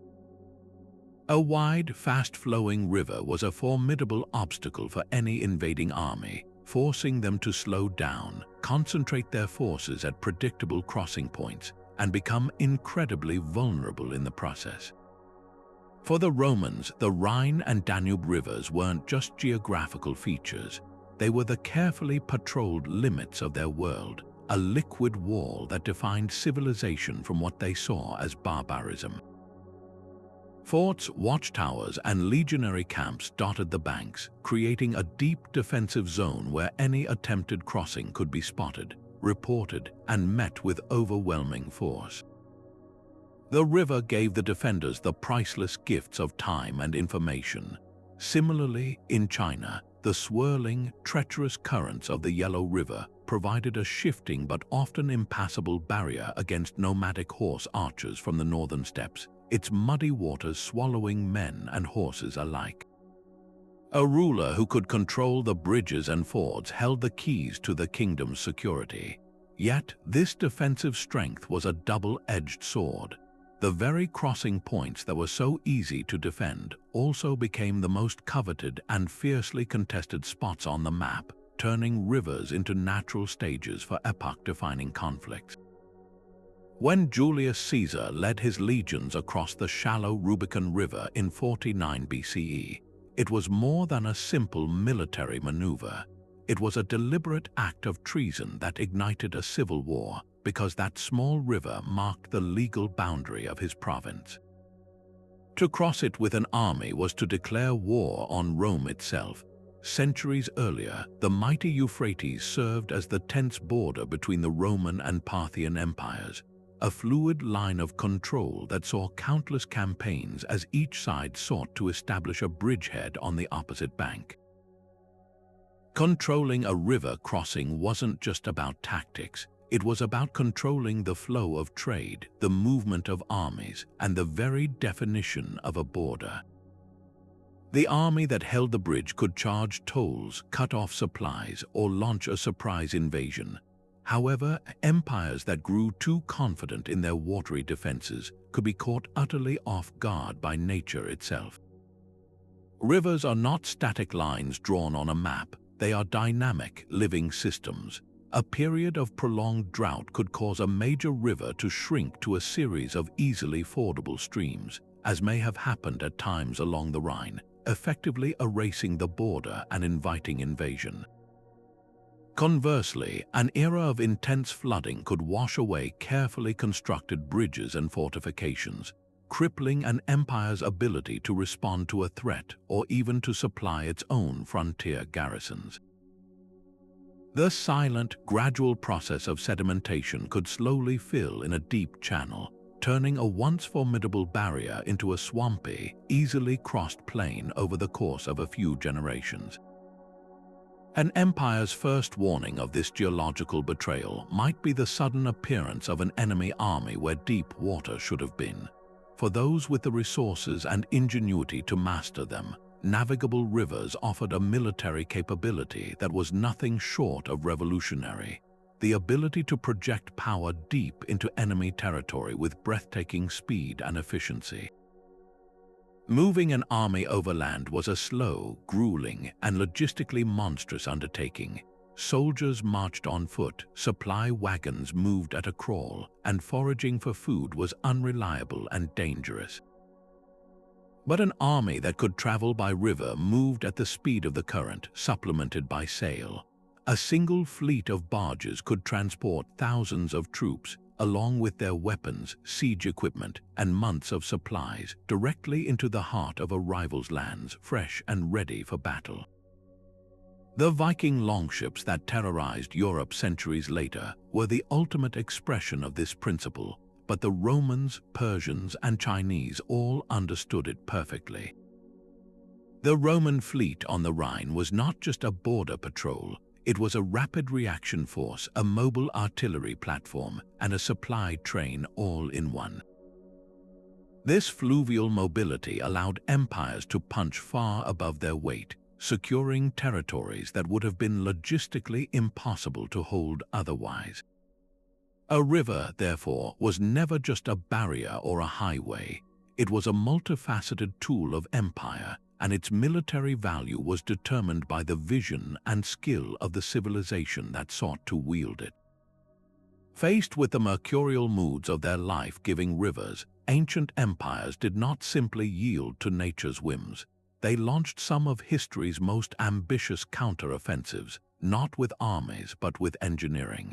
Speaker 1: A wide, fast-flowing river was a formidable obstacle for any invading army, forcing them to slow down, concentrate their forces at predictable crossing points, and become incredibly vulnerable in the process. For the Romans, the Rhine and Danube rivers weren't just geographical features. They were the carefully patrolled limits of their world, a liquid wall that defined civilization from what they saw as barbarism. Forts, watchtowers, and legionary camps dotted the banks, creating a deep defensive zone where any attempted crossing could be spotted, reported, and met with overwhelming force. The river gave the defenders the priceless gifts of time and information. Similarly, in China, the swirling, treacherous currents of the Yellow River provided a shifting but often impassable barrier against nomadic horse archers from the northern steppes, its muddy waters swallowing men and horses alike. A ruler who could control the bridges and fords held the keys to the kingdom's security. Yet, this defensive strength was a double-edged sword. The very crossing points that were so easy to defend also became the most coveted and fiercely contested spots on the map, turning rivers into natural stages for epoch-defining conflicts. When Julius Caesar led his legions across the shallow Rubicon River in 49 BCE, it was more than a simple military maneuver. It was a deliberate act of treason that ignited a civil war, because that small river marked the legal boundary of his province. To cross it with an army was to declare war on Rome itself. Centuries earlier, the mighty Euphrates served as the tense border between the Roman and Parthian empires, a fluid line of control that saw countless campaigns as each side sought to establish a bridgehead on the opposite bank. Controlling a river crossing wasn't just about tactics. It was about controlling the flow of trade, the movement of armies, and the very definition of a border. The army that held the bridge could charge tolls, cut off supplies, or launch a surprise invasion. However, empires that grew too confident in their watery defenses could be caught utterly off guard by nature itself. Rivers are not static lines drawn on a map. They are dynamic, living systems. A period of prolonged drought could cause a major river to shrink to a series of easily fordable streams, as may have happened at times along the Rhine, effectively erasing the border and inviting invasion. Conversely, an era of intense flooding could wash away carefully constructed bridges and fortifications, crippling an empire's ability to respond to a threat or even to supply its own frontier garrisons. The silent, gradual process of sedimentation could slowly fill in a deep channel, turning a once formidable barrier into a swampy, easily crossed plain over the course of a few generations. An empire's first warning of this geological betrayal might be the sudden appearance of an enemy army where deep water should have been. For those with the resources and ingenuity to master them, navigable rivers offered a military capability that was nothing short of revolutionary: the ability to project power deep into enemy territory with breathtaking speed and efficiency. Moving an army overland was a slow, grueling, and logistically monstrous undertaking. Soldiers marched on foot, supply wagons moved at a crawl, and foraging for food was unreliable and dangerous. But an army that could travel by river moved at the speed of the current, supplemented by sail. A single fleet of barges could transport thousands of troops, along with their weapons, siege equipment, and months of supplies, directly into the heart of a rival's lands, fresh and ready for battle. The Viking longships that terrorized Europe centuries later were the ultimate expression of this principle, but the Romans, Persians, and Chinese all understood it perfectly. The Roman fleet on the Rhine was not just a border patrol. It was a rapid reaction force, a mobile artillery platform, and a supply train all in one. This fluvial mobility allowed empires to punch far above their weight, securing territories that would have been logistically impossible to hold otherwise. A river, therefore, was never just a barrier or a highway. It was a multifaceted tool of empire, and its military value was determined by the vision and skill of the civilization that sought to wield it. Faced with the mercurial moods of their life-giving rivers, ancient empires did not simply yield to nature's whims. They launched some of history's most ambitious counter-offensives, not with armies but with engineering.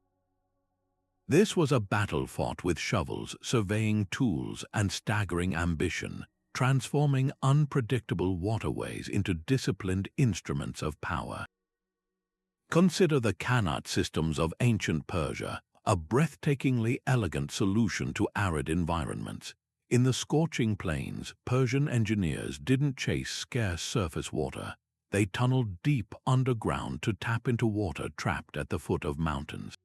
Speaker 1: This was a battle fought with shovels, surveying tools, and staggering ambition, transforming unpredictable waterways into disciplined instruments of power. Consider the Qanat systems of ancient Persia, a breathtakingly elegant solution to arid environments. In the scorching plains, Persian engineers didn't chase scarce surface water. They tunneled deep underground to tap into water trapped at the foot of mountains.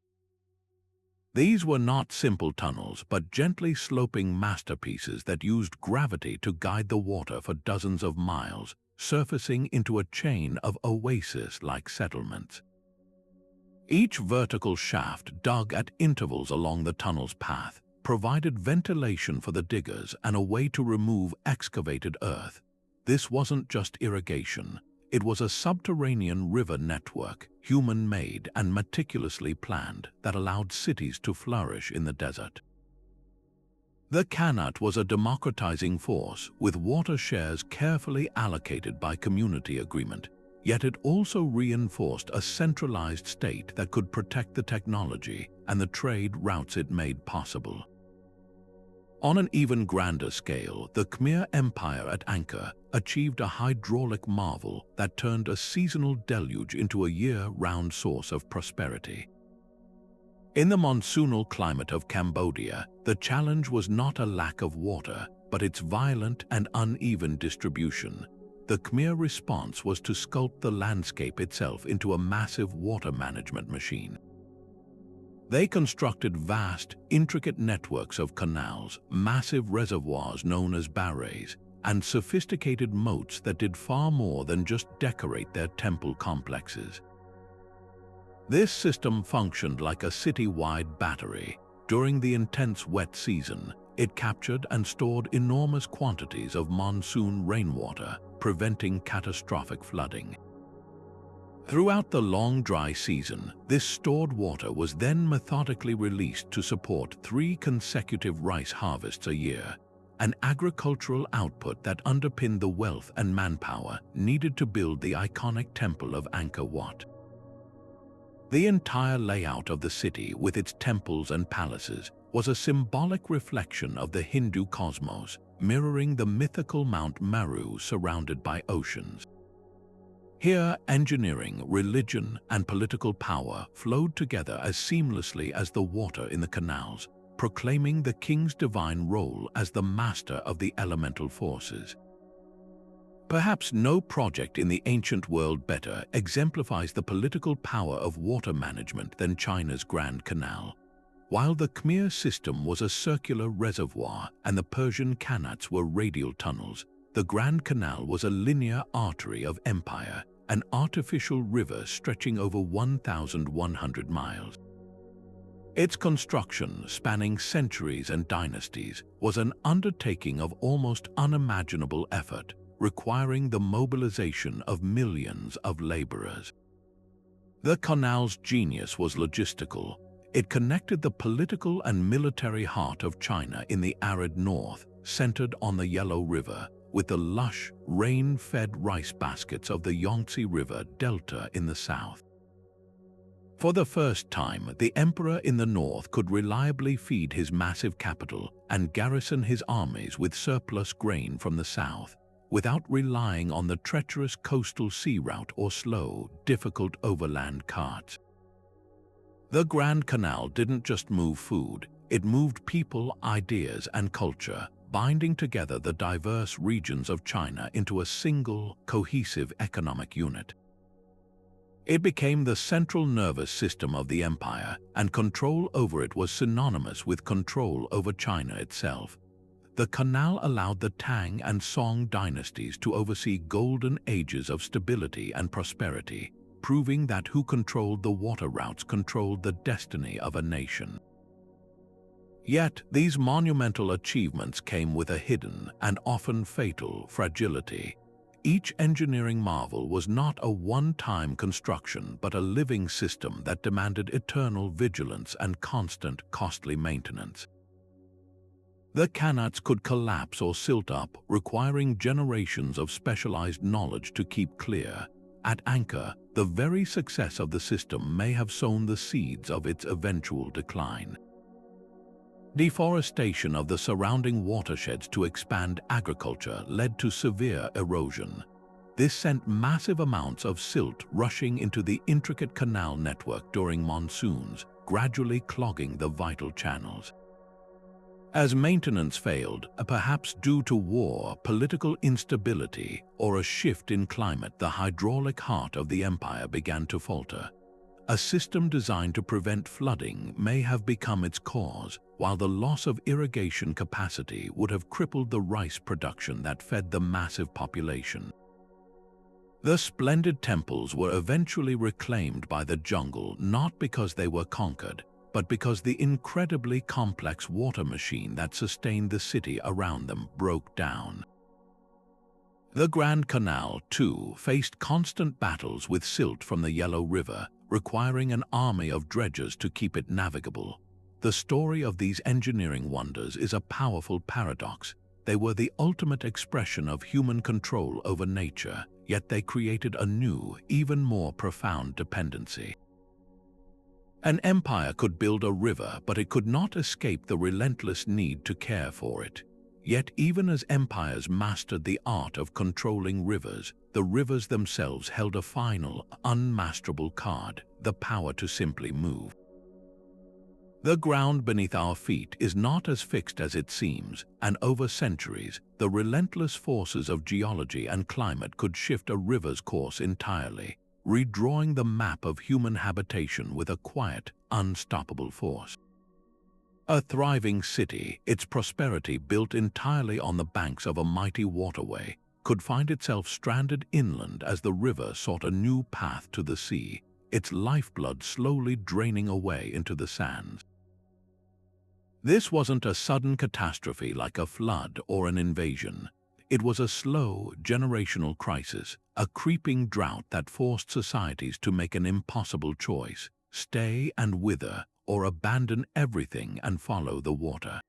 Speaker 1: These were not simple tunnels, but gently sloping masterpieces that used gravity to guide the water for dozens of miles, surfacing into a chain of oasis-like settlements. Each vertical shaft, dug at intervals along the tunnel's path, provided ventilation for the diggers and a way to remove excavated earth. This wasn't just irrigation. It was a subterranean river network, human-made and meticulously planned, that allowed cities to flourish in the desert. The Qanat was a democratizing force, with water shares carefully allocated by community agreement, yet it also reinforced a centralized state that could protect the technology and the trade routes it made possible. On an even grander scale, the Khmer Empire at Anchor achieved a hydraulic marvel that turned a seasonal deluge into a year-round source of prosperity. In the monsoonal climate of Cambodia, the challenge was not a lack of water, but its violent and uneven distribution. The Khmer response was to sculpt the landscape itself into a massive water management machine. They constructed vast, intricate networks of canals, massive reservoirs known as barrays, and sophisticated moats that did far more than just decorate their temple complexes. This system functioned like a city-wide battery. During the intense wet season, it captured and stored enormous quantities of monsoon rainwater, preventing catastrophic flooding. Throughout the long dry season, this stored water was then methodically released to support 3 consecutive rice harvests a year, an agricultural output that underpinned the wealth and manpower needed to build the iconic temple of Angkor Wat. The entire layout of the city, with its temples and palaces, was a symbolic reflection of the Hindu cosmos, mirroring the mythical Mount Meru surrounded by oceans. Here, engineering, religion, and political power flowed together as seamlessly as the water in the canals, proclaiming the king's divine role as the master of the elemental forces. Perhaps no project in the ancient world better exemplifies the political power of water management than China's Grand Canal. While the Khmer system was a circular reservoir and the Persian Qanats were radial tunnels, the Grand Canal was a linear artery of empire, an artificial river stretching over 1,100 miles. Its construction, spanning centuries and dynasties, was an undertaking of almost unimaginable effort, requiring the mobilization of millions of laborers. The canal's genius was logistical. It connected the political and military heart of China in the arid north, centered on the Yellow River, with the lush, rain-fed rice baskets of the Yangtze River delta in the south. For the first time, the emperor in the north could reliably feed his massive capital and garrison his armies with surplus grain from the south, without relying on the treacherous coastal sea route or slow, difficult overland carts. The Grand Canal didn't just move food, it moved people, ideas, and culture, binding together the diverse regions of China into a single, cohesive economic unit. It became the central nervous system of the empire, and control over it was synonymous with control over China itself. The canal allowed the Tang and Song dynasties to oversee golden ages of stability and prosperity, proving that who controlled the water routes controlled the destiny of a nation. Yet, these monumental achievements came with a hidden and often fatal fragility. Each engineering marvel was not a one-time construction but a living system that demanded eternal vigilance and constant, costly maintenance. The canals could collapse or silt up, requiring generations of specialized knowledge to keep clear. At anchor, the very success of the system may have sown the seeds of its eventual decline. Deforestation of the surrounding watersheds to expand agriculture led to severe erosion. This sent massive amounts of silt rushing into the intricate canal network during monsoons, gradually clogging the vital channels. As maintenance failed, perhaps due to war, political instability, or a shift in climate, the hydraulic heart of the empire began to falter. A system designed to prevent flooding may have become its cause, while the loss of irrigation capacity would have crippled the rice production that fed the massive population. The splendid temples were eventually reclaimed by the jungle not because they were conquered, but because the incredibly complex water machine that sustained the city around them broke down. The Grand Canal, too, faced constant battles with silt from the Yellow River, requiring an army of dredgers to keep it navigable. The story of these engineering wonders is a powerful paradox. They were the ultimate expression of human control over nature, yet they created a new, even more profound dependency. An empire could build a river, but it could not escape the relentless need to care for it. Yet even as empires mastered the art of controlling rivers, the rivers themselves held a final, unmasterable card: the power to simply move. The ground beneath our feet is not as fixed as it seems, and over centuries, the relentless forces of geology and climate could shift a river's course entirely, redrawing the map of human habitation with a quiet, unstoppable force. A thriving city, its prosperity built entirely on the banks of a mighty waterway, could find itself stranded inland as the river sought a new path to the sea, its lifeblood slowly draining away into the sands. This wasn't a sudden catastrophe like a flood or an invasion. It was a slow, generational crisis, a creeping drought that forced societies to make an impossible choice: stay and wither, or abandon everything and follow the water.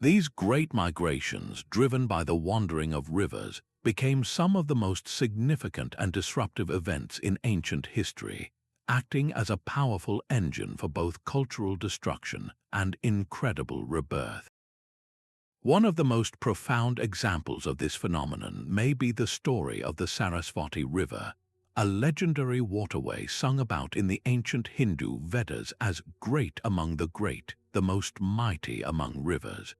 Speaker 1: These great migrations, driven by the wandering of rivers, became some of the most significant and disruptive events in ancient history, acting as a powerful engine for both cultural destruction and incredible rebirth. One of the most profound examples of this phenomenon may be the story of the Sarasvati River, a legendary waterway sung about in the ancient Hindu Vedas as great among the great, the most mighty among rivers.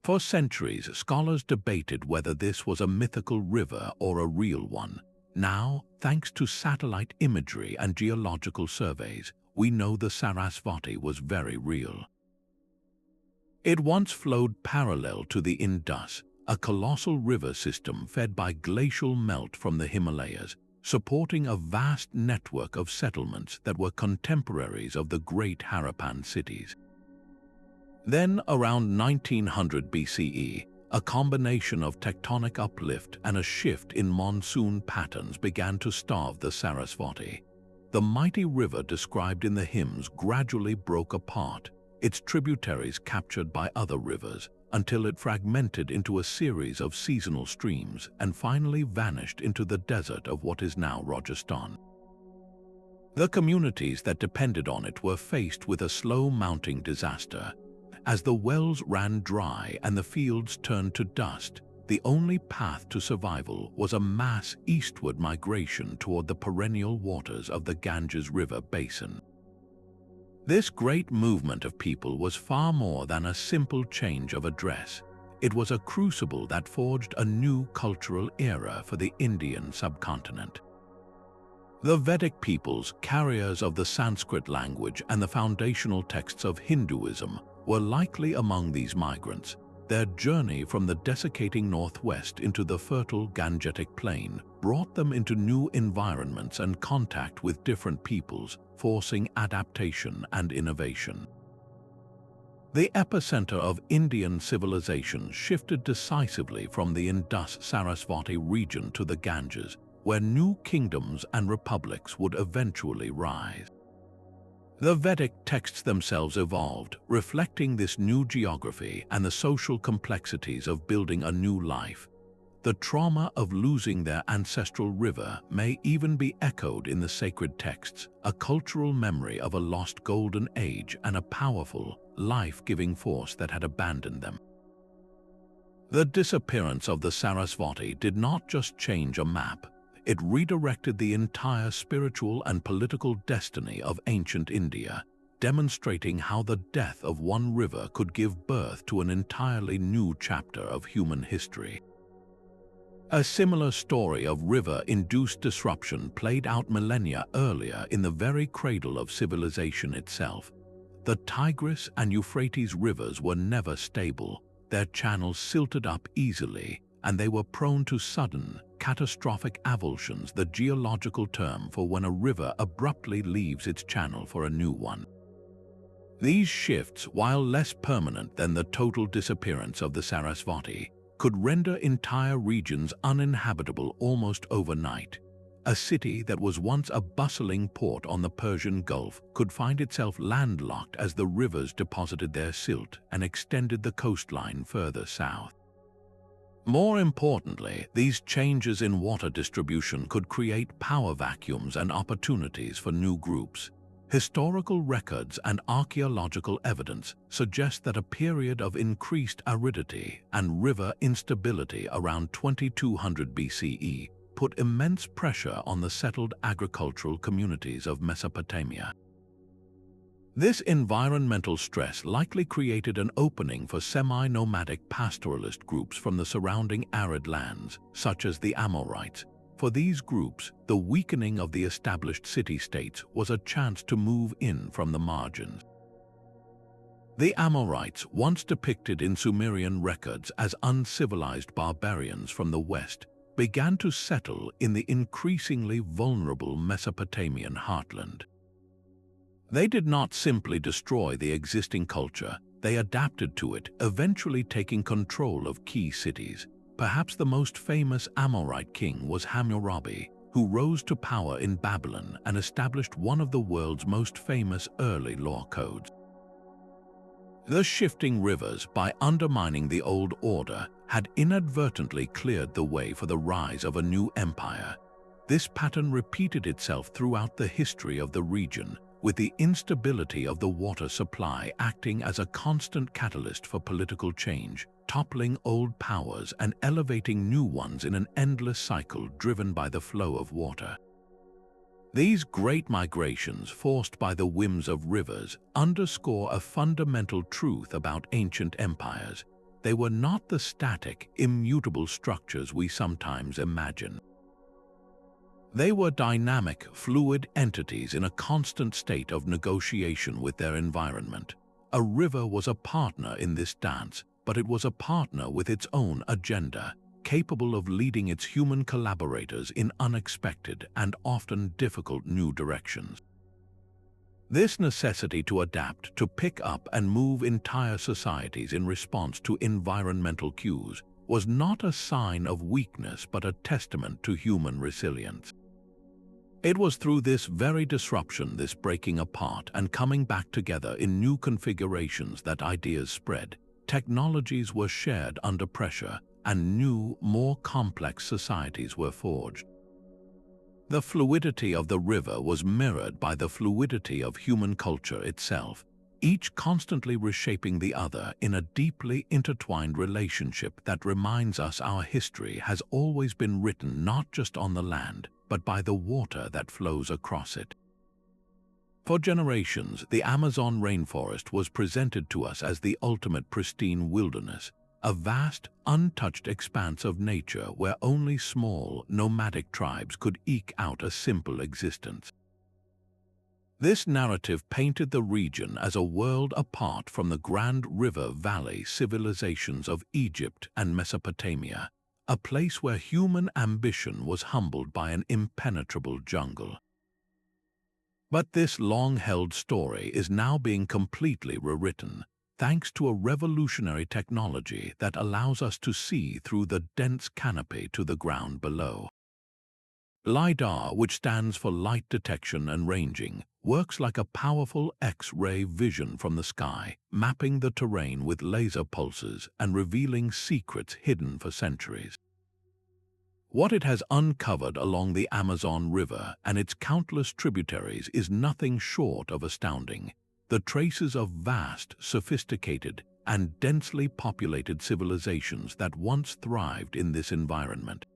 Speaker 1: For centuries, scholars debated whether this was a mythical river or a real one. Now, thanks to satellite imagery and geological surveys, we know the Sarasvati was very real. It once flowed parallel to the Indus, a colossal river system fed by glacial melt from the Himalayas, supporting a vast network of settlements that were contemporaries of the great Harapan cities. Then, around 1900 BCE, a combination of tectonic uplift and a shift in monsoon patterns began to starve the Sarasvati. The mighty river described in the hymns gradually broke apart, its tributaries captured by other rivers, until it fragmented into a series of seasonal streams and finally vanished into the desert of what is now Rajasthan. The communities that depended on it were faced with a slow-mounting disaster. As the wells ran dry and the fields turned to dust, the only path to survival was a mass eastward migration toward the perennial waters of the Ganges River basin. This great movement of people was far more than a simple change of address. It was a crucible that forged a new cultural era for the Indian subcontinent. The Vedic peoples, carriers of the Sanskrit language and the foundational texts of Hinduism, were likely among these migrants. Their journey from the desiccating northwest into the fertile Gangetic plain brought them into new environments and contact with different peoples, forcing adaptation and innovation. The epicenter of Indian civilization shifted decisively from the Indus-Sarasvati region to the Ganges, where new kingdoms and republics would eventually rise. The Vedic texts themselves evolved, reflecting this new geography and the social complexities of building a new life. The trauma of losing their ancestral river may even be echoed in the sacred texts, a cultural memory of a lost golden age and a powerful, life-giving force that had abandoned them. The disappearance of the Sarasvati did not just change a map, it redirected the entire spiritual and political destiny of ancient India, demonstrating how the death of one river could give birth to an entirely new chapter of human history. A similar story of river-induced disruption played out millennia earlier in the very cradle of civilization itself. The Tigris and Euphrates rivers were never stable, their channels silted up easily, and they were prone to sudden, catastrophic avulsions, the geological term for when a river abruptly leaves its channel for a new one. These shifts, while less permanent than the total disappearance of the Sarasvati, could render entire regions uninhabitable almost overnight. A city that was once a bustling port on the Persian Gulf could find itself landlocked as the rivers deposited their silt and extended the coastline further south. More importantly, these changes in water distribution could create power vacuums and opportunities for new groups. Historical records and archaeological evidence suggest that a period of increased aridity and river instability around 2200 BCE put immense pressure on the settled agricultural communities of Mesopotamia. This environmental stress likely created an opening for semi-nomadic pastoralist groups from the surrounding arid lands, such as the Amorites. For these groups, the weakening of the established city-states was a chance to move in from the margins. The Amorites, once depicted in Sumerian records as uncivilized barbarians from the west, began to settle in the increasingly vulnerable Mesopotamian heartland. They did not simply destroy the existing culture, they adapted to it, eventually taking control of key cities. Perhaps the most famous Amorite king was Hammurabi, who rose to power in Babylon and established one of the world's most famous early law codes. The shifting rivers, by undermining the old order, had inadvertently cleared the way for the rise of a new empire. This pattern repeated itself throughout the history of the region, with the instability of the water supply acting as a constant catalyst for political change, toppling old powers and elevating new ones in an endless cycle driven by the flow of water. These great migrations, forced by the whims of rivers, underscore a fundamental truth about ancient empires. They were not the static, immutable structures we sometimes imagine. They were dynamic, fluid entities in a constant state of negotiation with their environment. A river was a partner in this dance, but it was a partner with its own agenda, capable of leading its human collaborators in unexpected and often difficult new directions. This necessity to adapt, to pick up and move entire societies in response to environmental cues, was not a sign of weakness but a testament to human resilience. It was through this very disruption, this breaking apart and coming back together in new configurations, that ideas spread, technologies were shared under pressure, and new, more complex societies were forged. The fluidity of the river was mirrored by the fluidity of human culture itself, each constantly reshaping the other in a deeply intertwined relationship that reminds us our history has always been written not just on the land, but by the water that flows across it. For generations, the Amazon rainforest was presented to us as the ultimate pristine wilderness, a vast, untouched expanse of nature where only small, nomadic tribes could eke out a simple existence. This narrative painted the region as a world apart from the grand river valley civilizations of Egypt and Mesopotamia, a place where human ambition was humbled by an impenetrable jungle. But this long-held story is now being completely rewritten, thanks to a revolutionary technology that allows us to see through the dense canopy to the ground below. LiDAR, which stands for light detection and ranging, works like a powerful X-ray vision from the sky, mapping the terrain with laser pulses and revealing secrets hidden for centuries. What it has uncovered along the Amazon River and its countless tributaries is nothing short of astounding. The traces of vast, sophisticated, and densely populated civilizations that once thrived in this environment.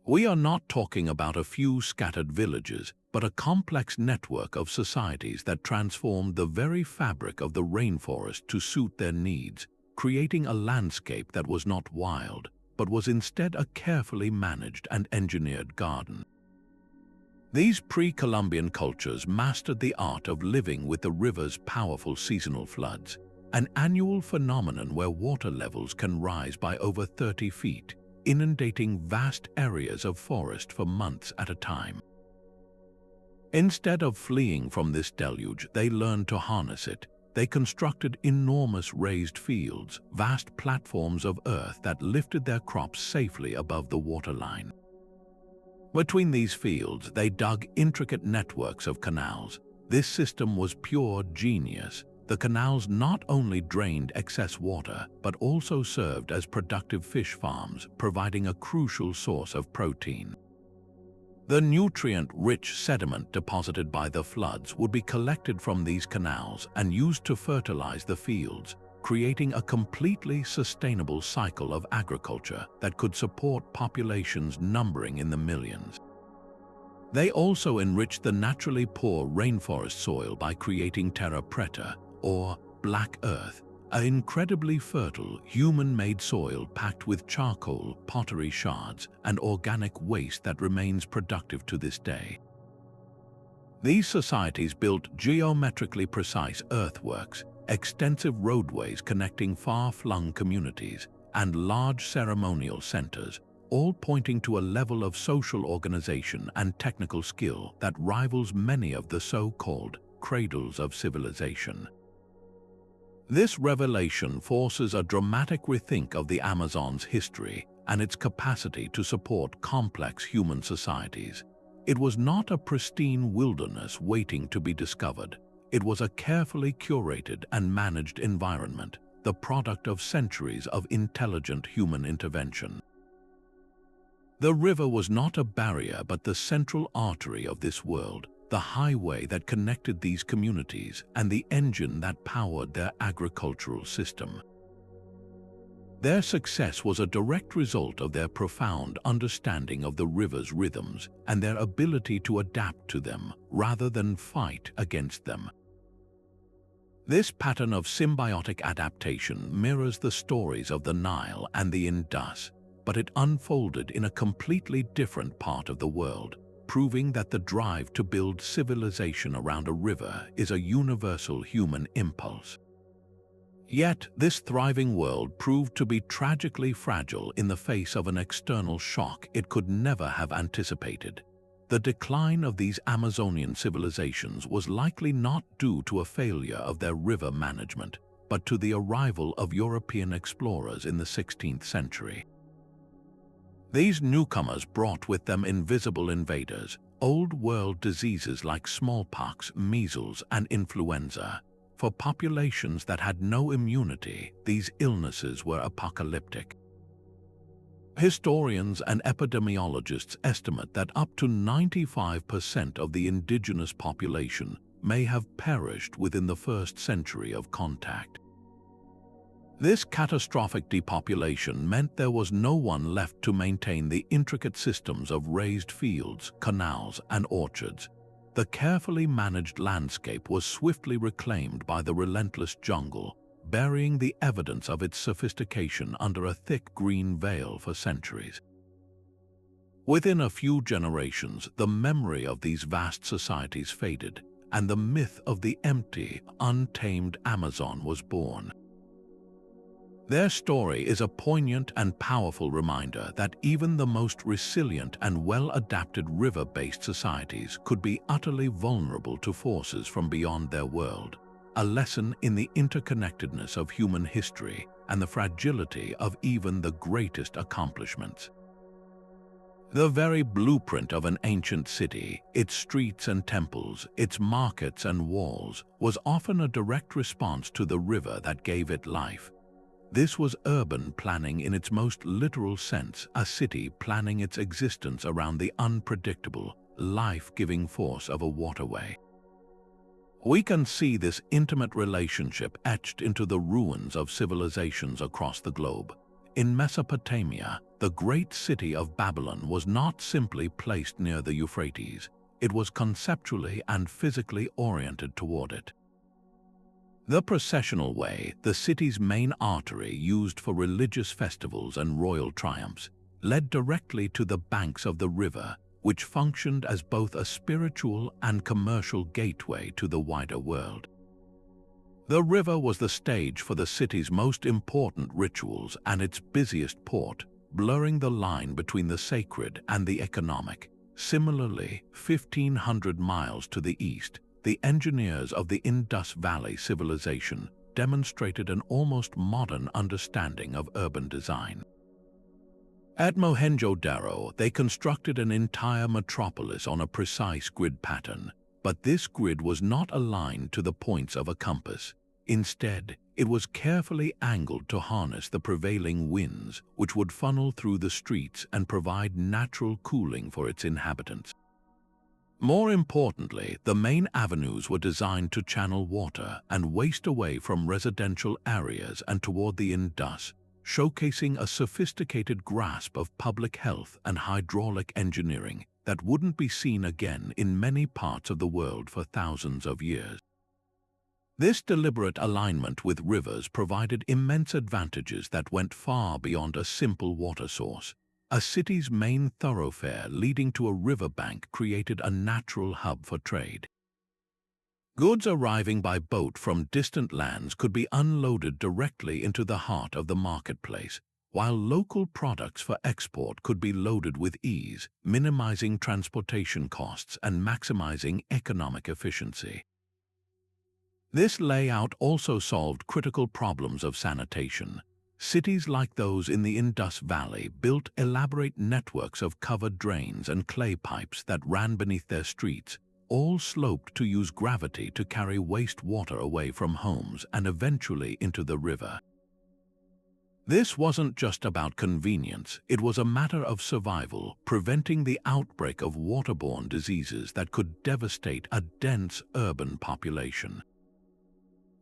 Speaker 1: We are not talking about a few scattered villages, but a complex network of societies that transformed the very fabric of the rainforest to suit their needs, creating a landscape that was not wild, but was instead a carefully managed and engineered garden. These pre-Columbian cultures mastered the art of living with the river's powerful seasonal floods, an annual phenomenon where water levels can rise by over 30 feet, inundating vast areas of forest for months at a time. Instead of fleeing from this deluge, they learned to harness it. They constructed enormous raised fields, vast platforms of earth that lifted their crops safely above the waterline. Between these fields, they dug intricate networks of canals. This system was pure genius. The canals not only drained excess water, but also served as productive fish farms, providing a crucial source of protein. The nutrient-rich sediment deposited by the floods would be collected from these canals and used to fertilize the fields, creating a completely sustainable cycle of agriculture that could support populations numbering in the millions. They also enriched the naturally poor rainforest soil by creating terra preta, or black earth, an incredibly fertile, human-made soil packed with charcoal, pottery shards, and organic waste that remains productive to this day. These societies built geometrically precise earthworks, extensive roadways connecting far-flung communities, and large ceremonial centers, all pointing to a level of social organization and technical skill that rivals many of the so-called cradles of civilization. This revelation forces a dramatic rethink of the Amazon's history and its capacity to support complex human societies. It was not a pristine wilderness waiting to be discovered. It was a carefully curated and managed environment, the product of centuries of intelligent human intervention. The river was not a barrier but the central artery of this world, the highway that connected these communities and the engine that powered their agricultural system. Their success was a direct result of their profound understanding of the river's rhythms and their ability to adapt to them rather than fight against them. This pattern of symbiotic adaptation mirrors the stories of the Nile and the Indus, but it unfolded in a completely different part of the world, proving that the drive to build civilization around a river is a universal human impulse. Yet, this thriving world proved to be tragically fragile in the face of an external shock it could never have anticipated. The decline of these Amazonian civilizations was likely not due to a failure of their river management, but to the arrival of European explorers in the 16th century. These newcomers brought with them invisible invaders, old-world diseases like smallpox, measles, and influenza. For populations that had no immunity, these illnesses were apocalyptic. Historians and epidemiologists estimate that up to 95% of the indigenous population may have perished within the first century of contact. This catastrophic depopulation meant there was no one left to maintain the intricate systems of raised fields, canals, and orchards. The carefully managed landscape was swiftly reclaimed by the relentless jungle, burying the evidence of its sophistication under a thick green veil for centuries. Within a few generations, the memory of these vast societies faded, and the myth of the empty, untamed Amazon was born. Their story is a poignant and powerful reminder that even the most resilient and well-adapted river-based societies could be utterly vulnerable to forces from beyond their world, a lesson in the interconnectedness of human history and the fragility of even the greatest accomplishments. The very blueprint of an ancient city, its streets and temples, its markets and walls, was often a direct response to the river that gave it life. This was urban planning in its most literal sense, a city planning its existence around the unpredictable, life-giving force of a waterway. We can see this intimate relationship etched into the ruins of civilizations across the globe. In Mesopotamia, the great city of Babylon was not simply placed near the Euphrates, it was conceptually and physically oriented toward it. The processional way, the city's main artery used for religious festivals and royal triumphs, led directly to the banks of the river, which functioned as both a spiritual and commercial gateway to the wider world. The river was the stage for the city's most important rituals and its busiest port, blurring the line between the sacred and the economic. Similarly, 1,500 miles to the east, the engineers of the Indus Valley civilization demonstrated an almost modern understanding of urban design. At Mohenjo-Daro, they constructed an entire metropolis on a precise grid pattern, but this grid was not aligned to the points of a compass. Instead, it was carefully angled to harness the prevailing winds, which would funnel through the streets and provide natural cooling for its inhabitants. More importantly, the main avenues were designed to channel water and waste away from residential areas and toward the Indus, showcasing a sophisticated grasp of public health and hydraulic engineering that wouldn't be seen again in many parts of the world for thousands of years. This deliberate alignment with rivers provided immense advantages that went far beyond a simple water source. A city's main thoroughfare leading to a riverbank created a natural hub for trade. Goods arriving by boat from distant lands could be unloaded directly into the heart of the marketplace, while local products for export could be loaded with ease, minimizing transportation costs and maximizing economic efficiency. This layout also solved critical problems of sanitation. Cities like those in the Indus Valley built elaborate networks of covered drains and clay pipes that ran beneath their streets, all sloped to use gravity to carry wastewater away from homes and eventually into the river. This wasn't just about convenience, it was a matter of survival, preventing the outbreak of waterborne diseases that could devastate a dense urban population.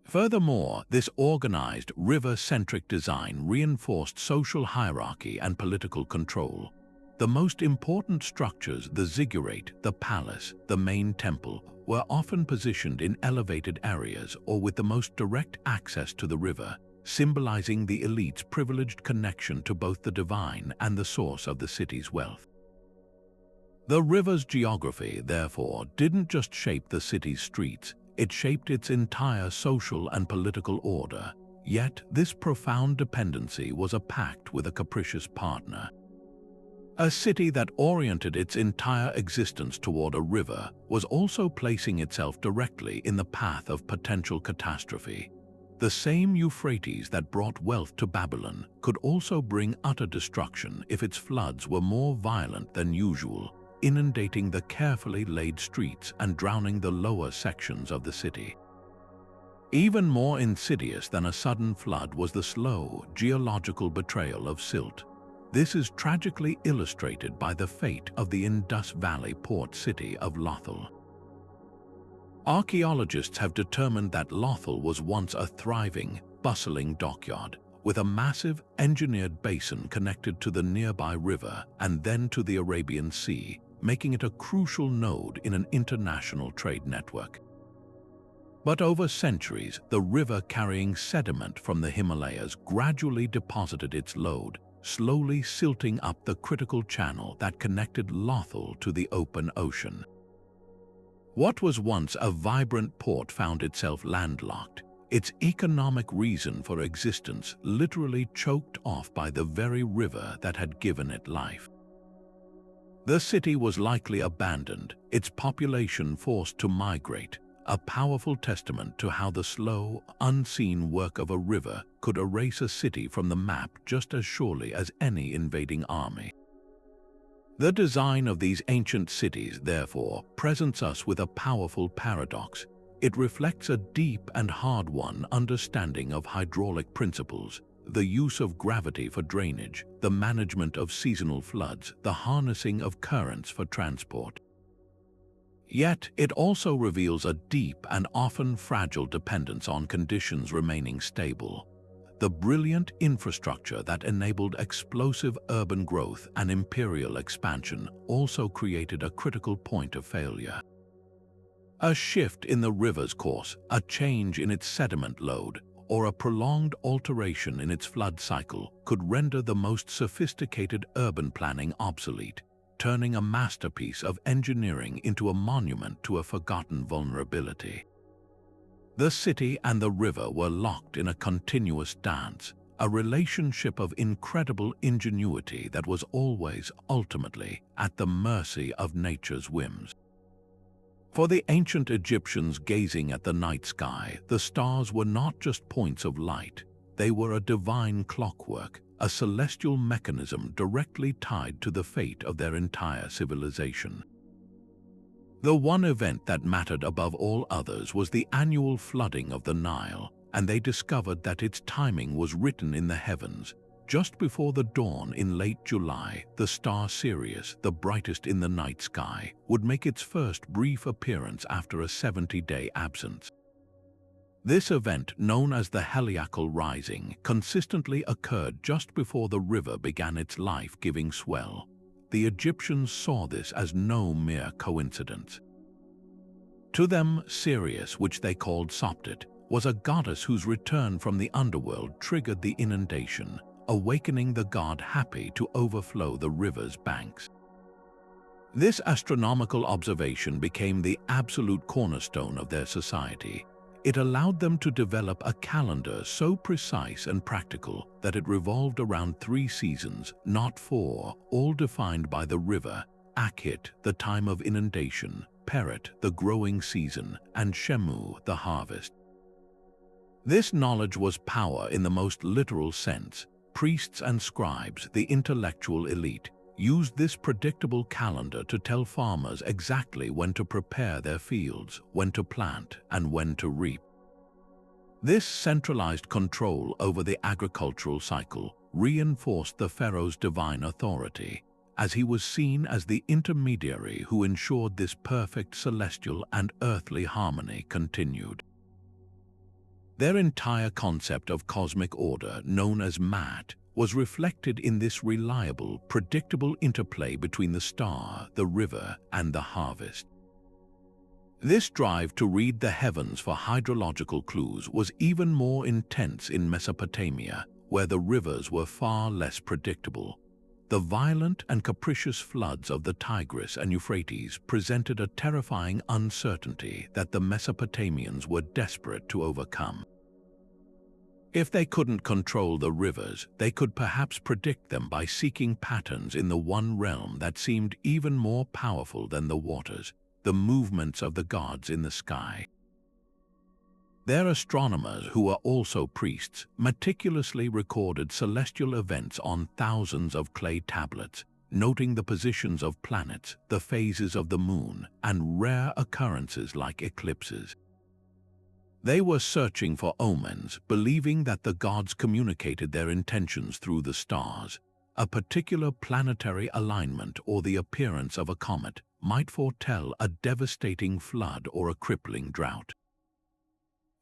Speaker 1: Furthermore, this organized, river-centric design reinforced social hierarchy and political control. The most important structures, the ziggurat, the palace, the main temple, were often positioned in elevated areas or with the most direct access to the river, symbolizing the elite's privileged connection to both the divine and the source of the city's wealth. The river's geography, therefore, didn't just shape the city's streets, it shaped its entire social and political order. Yet, this profound dependency was a pact with a capricious partner. A city that oriented its entire existence toward a river was also placing itself directly in the path of potential catastrophe. The same Euphrates that brought wealth to Babylon could also bring utter destruction if its floods were more violent than usual, inundating the carefully laid streets and drowning the lower sections of the city. Even more insidious than a sudden flood was the slow, geological betrayal of silt. This is tragically illustrated by the fate of the Indus Valley port city of Lothal. Archaeologists have determined that Lothal was once a thriving, bustling dockyard, with a massive engineered basin connected to the nearby river and then to the Arabian Sea, making it a crucial node in an international trade network. But over centuries, the river carrying sediment from the Himalayas gradually deposited its load, slowly silting up the critical channel that connected Lothal to the open ocean. What was once a vibrant port found itself landlocked, its economic reason for existence literally choked off by the very river that had given it life. The city was likely abandoned, its population forced to migrate, a powerful testament to how the slow, unseen work of a river could erase a city from the map just as surely as any invading army. The design of these ancient cities, therefore, presents us with a powerful paradox. It reflects a deep and hard-won understanding of hydraulic principles, the use of gravity for drainage, the management of seasonal floods, the harnessing of currents for transport. Yet, it also reveals a deep and often fragile dependence on conditions remaining stable. The brilliant infrastructure that enabled explosive urban growth and imperial expansion also created a critical point of failure. A shift in the river's course, a change in its sediment load, or a prolonged alteration in its flood cycle could render the most sophisticated urban planning obsolete, turning a masterpiece of engineering into a monument to a forgotten vulnerability. The city and the river were locked in a continuous dance, a relationship of incredible ingenuity that was always, ultimately, at the mercy of nature's whims. For the ancient Egyptians gazing at the night sky, the stars were not just points of light. They were a divine clockwork, a celestial mechanism directly tied to the fate of their entire civilization. The one event that mattered above all others was the annual flooding of the Nile, and they discovered that its timing was written in the heavens. Just before the dawn in late July, the star Sirius, the brightest in the night sky, would make its first brief appearance after a 70-day absence. This event, known as the Heliacal Rising, consistently occurred just before the river began its life-giving swell. The Egyptians saw this as no mere coincidence. To them, Sirius, which they called Sopdet, was a goddess whose return from the underworld triggered the inundation, awakening the god Hapi to overflow the river's banks. This astronomical observation became the absolute cornerstone of their society. It allowed them to develop a calendar so precise and practical that it revolved around 3 seasons, not 4, all defined by the river: Akhit, the time of inundation; Peret, the growing season; and Shemu, the harvest. This knowledge was power in the most literal sense. Priests and scribes, the intellectual elite, used this predictable calendar to tell farmers exactly when to prepare their fields, when to plant, and when to reap. This centralized control over the agricultural cycle reinforced the pharaoh's divine authority, as he was seen as the intermediary who ensured this perfect celestial and earthly harmony continued. Their entire concept of cosmic order, known as Mat, was reflected in this reliable, predictable interplay between the star, the river, and the harvest. This drive to read the heavens for hydrological clues was even more intense in Mesopotamia, where the rivers were far less predictable. The violent and capricious floods of the Tigris and Euphrates presented a terrifying uncertainty that the Mesopotamians were desperate to overcome. If they couldn't control the rivers, they could perhaps predict them by seeking patterns in the one realm that seemed even more powerful than the waters: the movements of the gods in the sky. Their astronomers, who were also priests, meticulously recorded celestial events on thousands of clay tablets, noting the positions of planets, the phases of the moon, and rare occurrences like eclipses. They were searching for omens, believing that the gods communicated their intentions through the stars. A particular planetary alignment or the appearance of a comet might foretell a devastating flood or a crippling drought.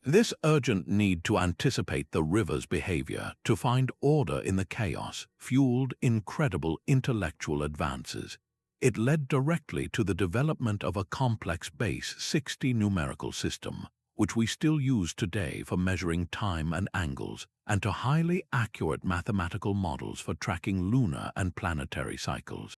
Speaker 1: This urgent need to anticipate the river's behavior, to find order in the chaos, fueled incredible intellectual advances. It led directly to the development of a complex base 60 numerical system, which we still use today for measuring time and angles, and to highly accurate mathematical models for tracking lunar and planetary cycles.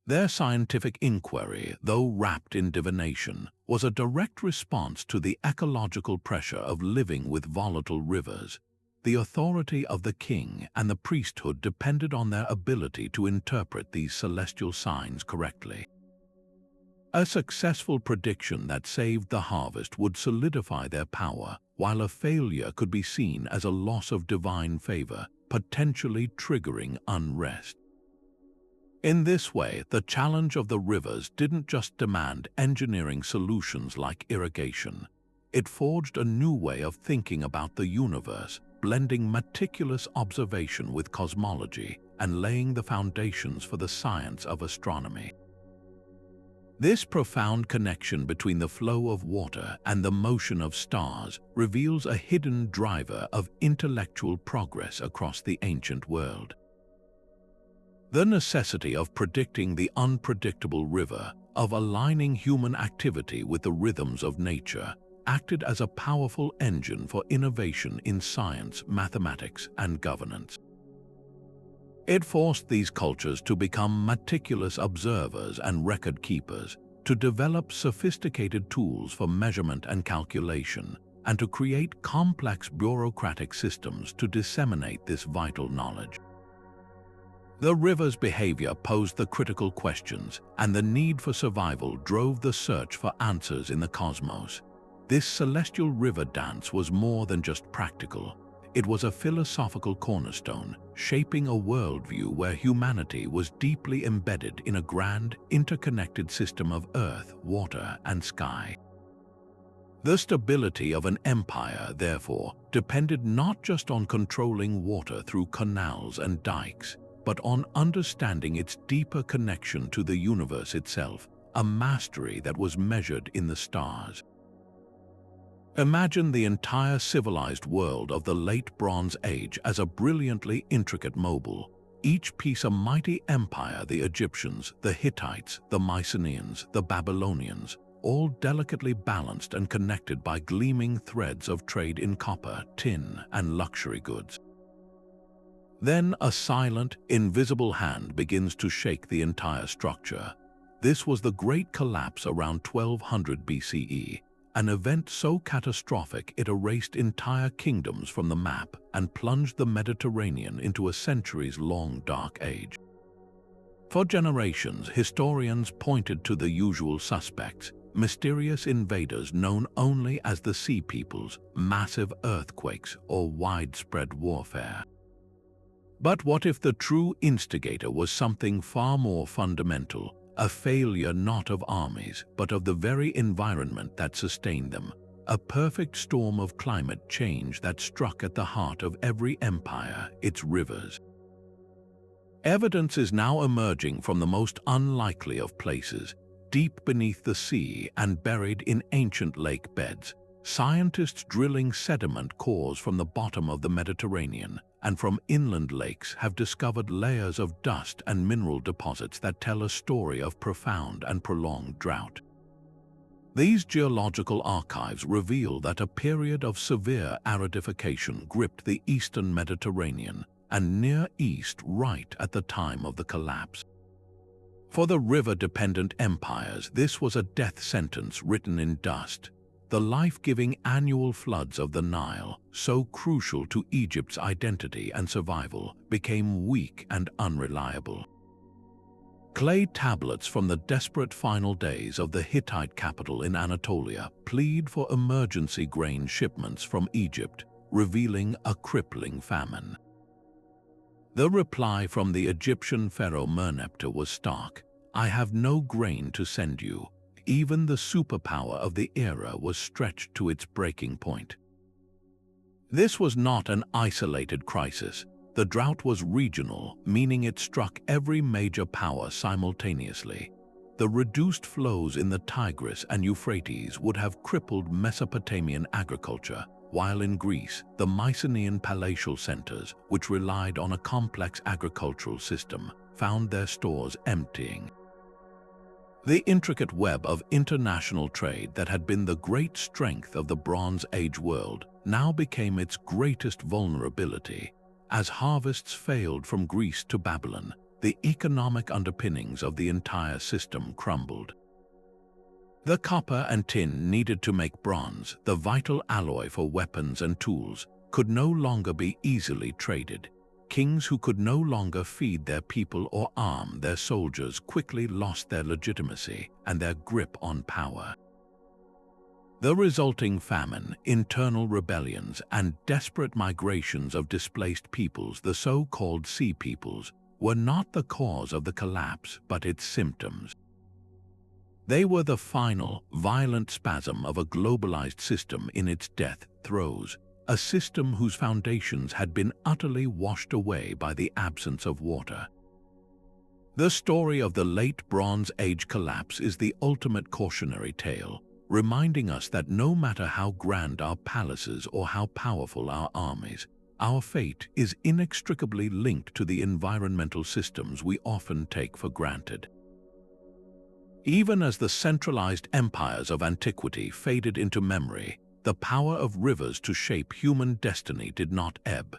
Speaker 1: Their scientific inquiry, though wrapped in divination, was a direct response to the ecological pressure of living with volatile rivers. The authority of the king and the priesthood depended on their ability to interpret these celestial signs correctly. A successful prediction that saved the harvest would solidify their power, while a failure could be seen as a loss of divine favor, potentially triggering unrest. In this way, the challenge of the rivers didn't just demand engineering solutions like irrigation. It forged a new way of thinking about the universe, blending meticulous observation with cosmology and laying the foundations for the science of astronomy. This profound connection between the flow of water and the motion of stars reveals a hidden driver of intellectual progress across the ancient world. The necessity of predicting the unpredictable river, of aligning human activity with the rhythms of nature, acted as a powerful engine for innovation in science, mathematics, and governance. It forced these cultures to become meticulous observers and record keepers, to develop sophisticated tools for measurement and calculation, and to create complex bureaucratic systems to disseminate this vital knowledge. The river's behavior posed the critical questions, and the need for survival drove the search for answers in the cosmos. This celestial river dance was more than just practical. It was a philosophical cornerstone, shaping a worldview where humanity was deeply embedded in a grand, interconnected system of earth, water, and sky. The stability of an empire, therefore, depended not just on controlling water through canals and dikes, but on understanding its deeper connection to the universe itself, a mastery that was measured in the stars. Imagine the entire civilized world of the late Bronze Age as a brilliantly intricate mobile, each piece a mighty empire: the Egyptians, the Hittites, the Mycenaeans, the Babylonians, all delicately balanced and connected by gleaming threads of trade in copper, tin, and luxury goods. Then a silent, invisible hand begins to shake the entire structure. This was the Great Collapse around 1200 BCE, an event so catastrophic it erased entire kingdoms from the map and plunged the Mediterranean into a centuries-long dark age. For generations, historians pointed to the usual suspects: mysterious invaders known only as the Sea Peoples, massive earthquakes, or widespread warfare. But what if the true instigator was something far more fundamental, a failure not of armies, but of the very environment that sustained them, a perfect storm of climate change that struck at the heart of every empire: its rivers? Evidence is now emerging from the most unlikely of places, deep beneath the sea and buried in ancient lake beds. Scientists drilling sediment cores from the bottom of the Mediterranean and from inland lakes have discovered layers of dust and mineral deposits that tell a story of profound and prolonged drought. These geological archives reveal that a period of severe aridification gripped the eastern Mediterranean and Near East right at the time of the collapse. For the river-dependent empires, this was a death sentence written in dust. The life-giving annual floods of the Nile, so crucial to Egypt's identity and survival, became weak and unreliable. Clay tablets from the desperate final days of the Hittite capital in Anatolia plead for emergency grain shipments from Egypt, revealing a crippling famine. The reply from the Egyptian pharaoh Merneptah was stark: "I have no grain to send you." Even the superpower of the era was stretched to its breaking point. This was not an isolated crisis. The drought was regional, meaning it struck every major power simultaneously. The reduced flows in the Tigris and Euphrates would have crippled Mesopotamian agriculture, while in Greece, the Mycenaean palatial centers, which relied on a complex agricultural system, found their stores emptying. The intricate web of international trade that had been the great strength of the Bronze Age world now became its greatest vulnerability. As harvests failed from Greece to Babylon, the economic underpinnings of the entire system crumbled. The copper and tin needed to make bronze, the vital alloy for weapons and tools, could no longer be easily traded. Kings who could no longer feed their people or arm their soldiers quickly lost their legitimacy and their grip on power. The resulting famine, internal rebellions, and desperate migrations of displaced peoples, the so-called Sea Peoples, were not the cause of the collapse but its symptoms. They were the final, violent spasm of a globalized system in its death throes, a system whose foundations had been utterly washed away by the absence of water. The story of the late Bronze Age collapse is the ultimate cautionary tale, reminding us that no matter how grand our palaces or how powerful our armies, our fate is inextricably linked to the environmental systems we often take for granted. Even as the centralized empires of antiquity faded into memory, the power of rivers to shape human destiny did not ebb.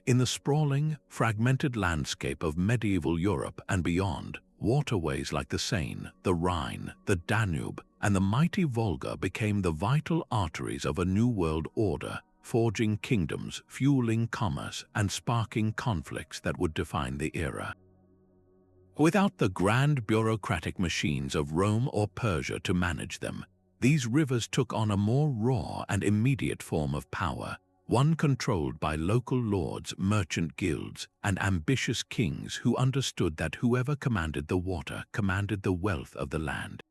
Speaker 1: In the sprawling, fragmented landscape of medieval Europe and beyond, waterways like the Seine, the Rhine, the Danube, and the mighty Volga became the vital arteries of a new world order, forging kingdoms, fueling commerce, and sparking conflicts that would define the era. Without the grand bureaucratic machines of Rome or Persia to manage them, these rivers took on a more raw and immediate form of power, one controlled by local lords, merchant guilds, and ambitious kings who understood that whoever commanded the water commanded the wealth of the land.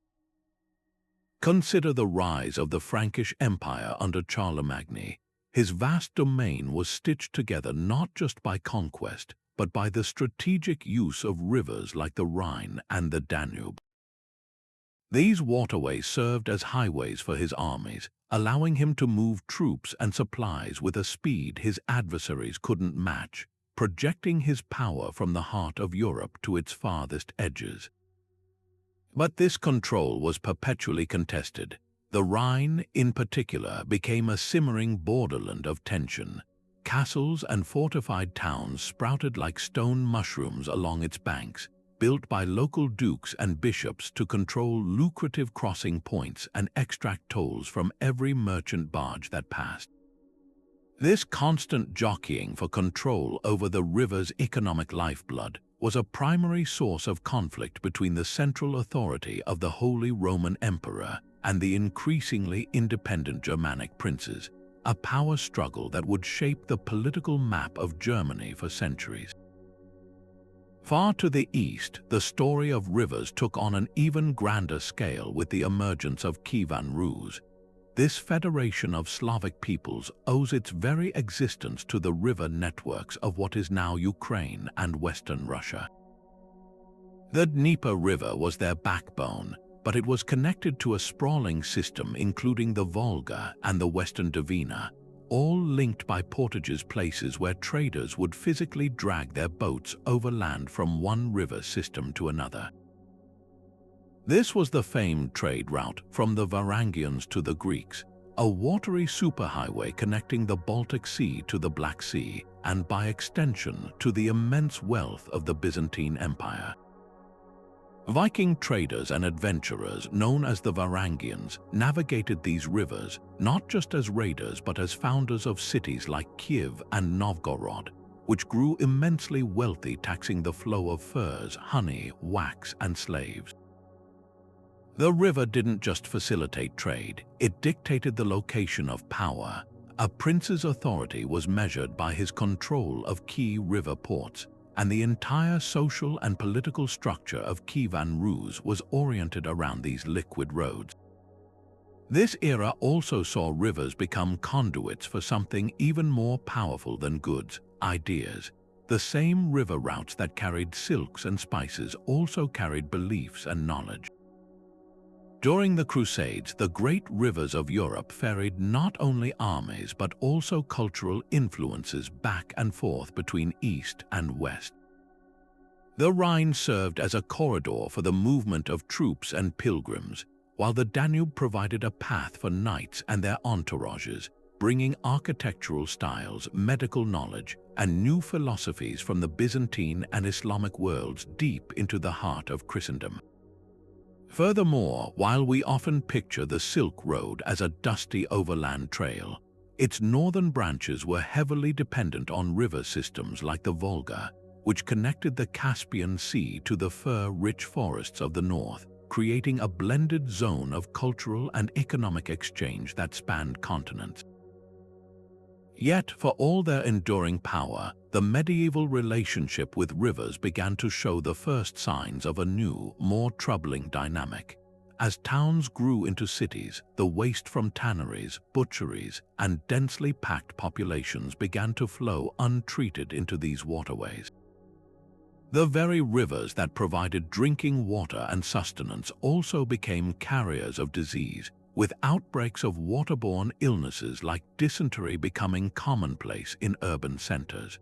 Speaker 1: Consider the rise of the Frankish Empire under Charlemagne. His vast domain was stitched together not just by conquest, but by the strategic use of rivers like the Rhine and the Danube. These waterways served as highways for his armies, allowing him to move troops and supplies with a speed his adversaries couldn't match, projecting his power from the heart of Europe to its farthest edges. But this control was perpetually contested. The Rhine, in particular, became a simmering borderland of tension. Castles and fortified towns sprouted like stone mushrooms along its banks, built by local dukes and bishops to control lucrative crossing points and extract tolls from every merchant barge that passed. This constant jockeying for control over the river's economic lifeblood was a primary source of conflict between the central authority of the Holy Roman Emperor and the increasingly independent Germanic princes, a power struggle that would shape the political map of Germany for centuries. Far to the east, the story of rivers took on an even grander scale with the emergence of Kievan Rus. This federation of Slavic peoples owes its very existence to the river networks of what is now Ukraine and Western Russia. The Dnieper River was their backbone, but it was connected to a sprawling system including the Volga and the Western Dvina, all linked by portages, places where traders would physically drag their boats overland from one river system to another. This was the famed trade route from the Varangians to the Greeks, a watery superhighway connecting the Baltic Sea to the Black Sea and by extension to the immense wealth of the Byzantine Empire. Viking traders and adventurers known as the Varangians navigated these rivers not just as raiders but as founders of cities like Kiev and Novgorod, which grew immensely wealthy, taxing the flow of furs, honey, wax, and slaves. The river didn't just facilitate trade, it dictated the location of power. A prince's authority was measured by his control of key river ports, and the entire social and political structure of Kievan Rus was oriented around these liquid roads. This era also saw rivers become conduits for something even more powerful than goods, ideas. The same river routes that carried silks and spices also carried beliefs and knowledge. During the Crusades, the great rivers of Europe ferried not only armies but also cultural influences back and forth between East and West. The Rhine served as a corridor for the movement of troops and pilgrims, while the Danube provided a path for knights and their entourages, bringing architectural styles, medical knowledge, and new philosophies from the Byzantine and Islamic worlds deep into the heart of Christendom. Furthermore, while we often picture the Silk Road as a dusty overland trail, its northern branches were heavily dependent on river systems like the Volga, which connected the Caspian Sea to the fir-rich forests of the north, creating a blended zone of cultural and economic exchange that spanned continents. Yet, for all their enduring power, the medieval relationship with rivers began to show the first signs of a new, more troubling dynamic. As towns grew into cities, the waste from tanneries, butcheries, and densely packed populations began to flow untreated into these waterways. The very rivers that provided drinking water and sustenance also became carriers of disease, with outbreaks of waterborne illnesses like dysentery becoming commonplace in urban centers.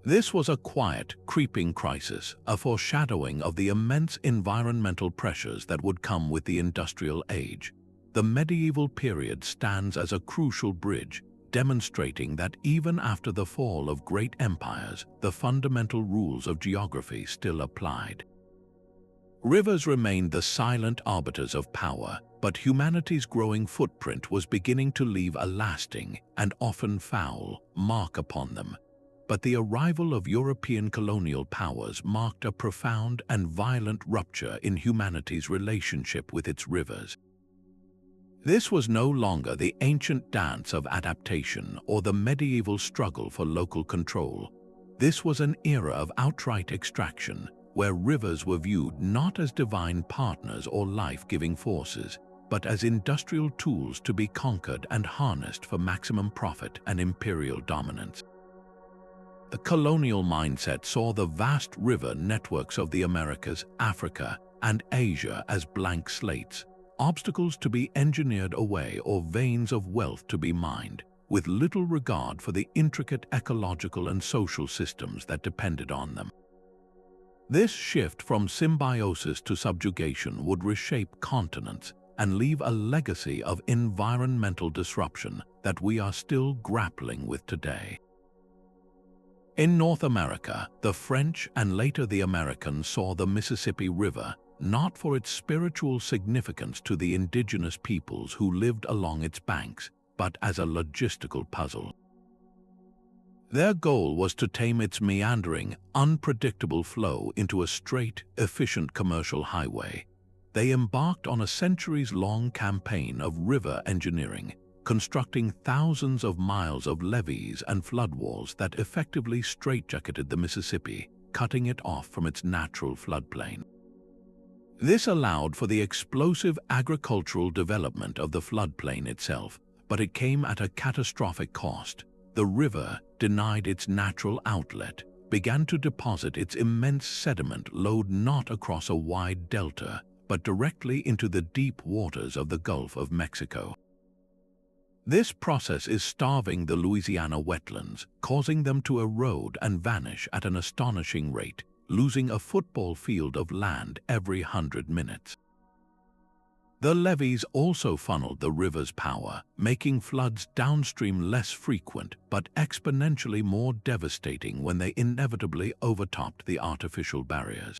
Speaker 1: This was a quiet, creeping crisis, a foreshadowing of the immense environmental pressures that would come with the industrial age. The medieval period stands as a crucial bridge, demonstrating that even after the fall of great empires, the fundamental rules of geography still applied. Rivers remained the silent arbiters of power, but humanity's growing footprint was beginning to leave a lasting, and often foul, mark upon them. But the arrival of European colonial powers marked a profound and violent rupture in humanity's relationship with its rivers. This was no longer the ancient dance of adaptation or the medieval struggle for local control. This was an era of outright extraction, where rivers were viewed not as divine partners or life-giving forces, but as industrial tools to be conquered and harnessed for maximum profit and imperial dominance. The colonial mindset saw the vast river networks of the Americas, Africa, and Asia as blank slates, obstacles to be engineered away or veins of wealth to be mined, with little regard for the intricate ecological and social systems that depended on them. This shift from symbiosis to subjugation would reshape continents and leave a legacy of environmental disruption that we are still grappling with today. In North America, the French and later the Americans saw the Mississippi River not for its spiritual significance to the indigenous peoples who lived along its banks, but as a logistical puzzle. Their goal was to tame its meandering, unpredictable flow into a straight, efficient commercial highway. They embarked on a centuries-long campaign of river engineering, constructing thousands of miles of levees and floodwalls that effectively straitjacketed the Mississippi, cutting it off from its natural floodplain. This allowed for the explosive agricultural development of the floodplain itself, but it came at a catastrophic cost. The river, denied its natural outlet, began to deposit its immense sediment load not across a wide delta, but directly into the deep waters of the Gulf of Mexico. This process is starving the Louisiana wetlands, causing them to erode and vanish at an astonishing rate, losing a football field of land every 100 minutes. The levees also funneled the river's power, making floods downstream less frequent but exponentially more devastating when they inevitably overtopped the artificial barriers.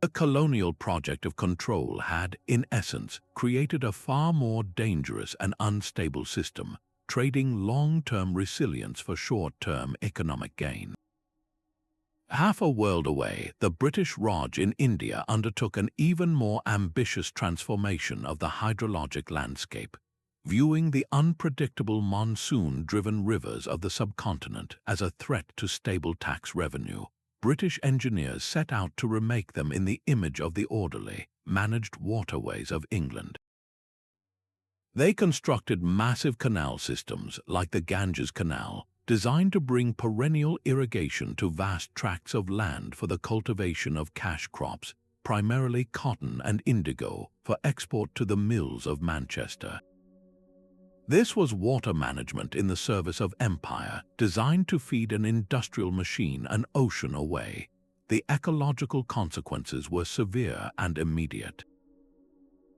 Speaker 1: The colonial project of control had, in essence, created a far more dangerous and unstable system, trading long-term resilience for short-term economic gain. Half a world away, the British Raj in India undertook an even more ambitious transformation of the hydrologic landscape, viewing the unpredictable monsoon-driven rivers of the subcontinent as a threat to stable tax revenue. British engineers set out to remake them in the image of the orderly, managed waterways of England. They constructed massive canal systems like the Ganges Canal, designed to bring perennial irrigation to vast tracts of land for the cultivation of cash crops, primarily cotton and indigo, for export to the mills of Manchester. This was water management in the service of empire, designed to feed an industrial machine an ocean away. The ecological consequences were severe and immediate.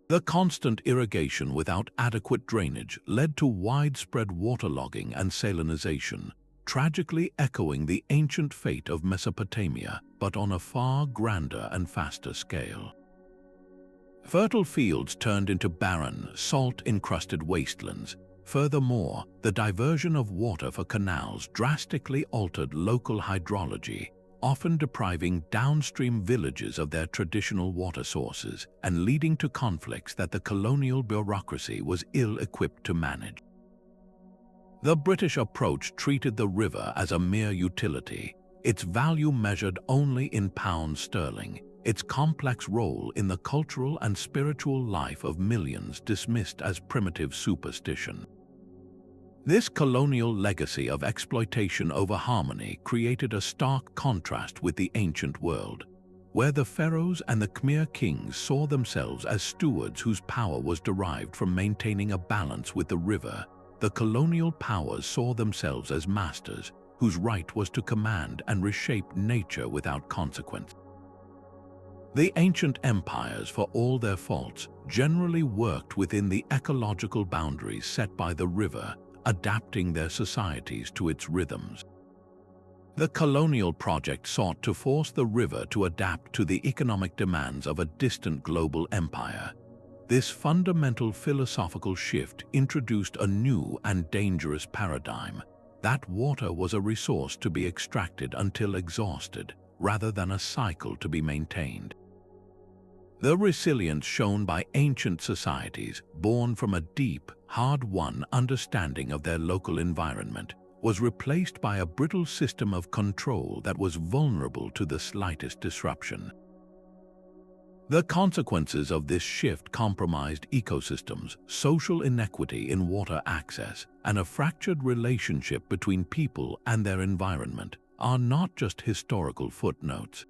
Speaker 1: The constant irrigation without adequate drainage led to widespread waterlogging and salinization, tragically echoing the ancient fate of Mesopotamia, but on a far grander and faster scale. Fertile fields turned into barren, salt-encrusted wastelands. Furthermore, the diversion of water for canals drastically altered local hydrology, often depriving downstream villages of their traditional water sources and leading to conflicts that the colonial bureaucracy was ill-equipped to manage. The British approach treated the river as a mere utility, its value measured only in pounds sterling, its complex role in the cultural and spiritual life of millions dismissed as primitive superstition. This colonial legacy of exploitation over harmony created a stark contrast with the ancient world, where the pharaohs and the Khmer kings saw themselves as stewards whose power was derived from maintaining a balance with the river. The colonial powers saw themselves as masters, whose right was to command and reshape nature without consequence. The ancient empires, for all their faults, generally worked within the ecological boundaries set by the river, adapting their societies to its rhythms. The colonial project sought to force the river to adapt to the economic demands of a distant global empire. This fundamental philosophical shift introduced a new and dangerous paradigm, that water was a resource to be extracted until exhausted, rather than a cycle to be maintained. The resilience shown by ancient societies, born from a deep, hard-won understanding of their local environment, was replaced by a brittle system of control that was vulnerable to the slightest disruption. The consequences of this shift compromised ecosystems, social inequity in water access, and a fractured relationship between people and their environment are not just historical footnotes.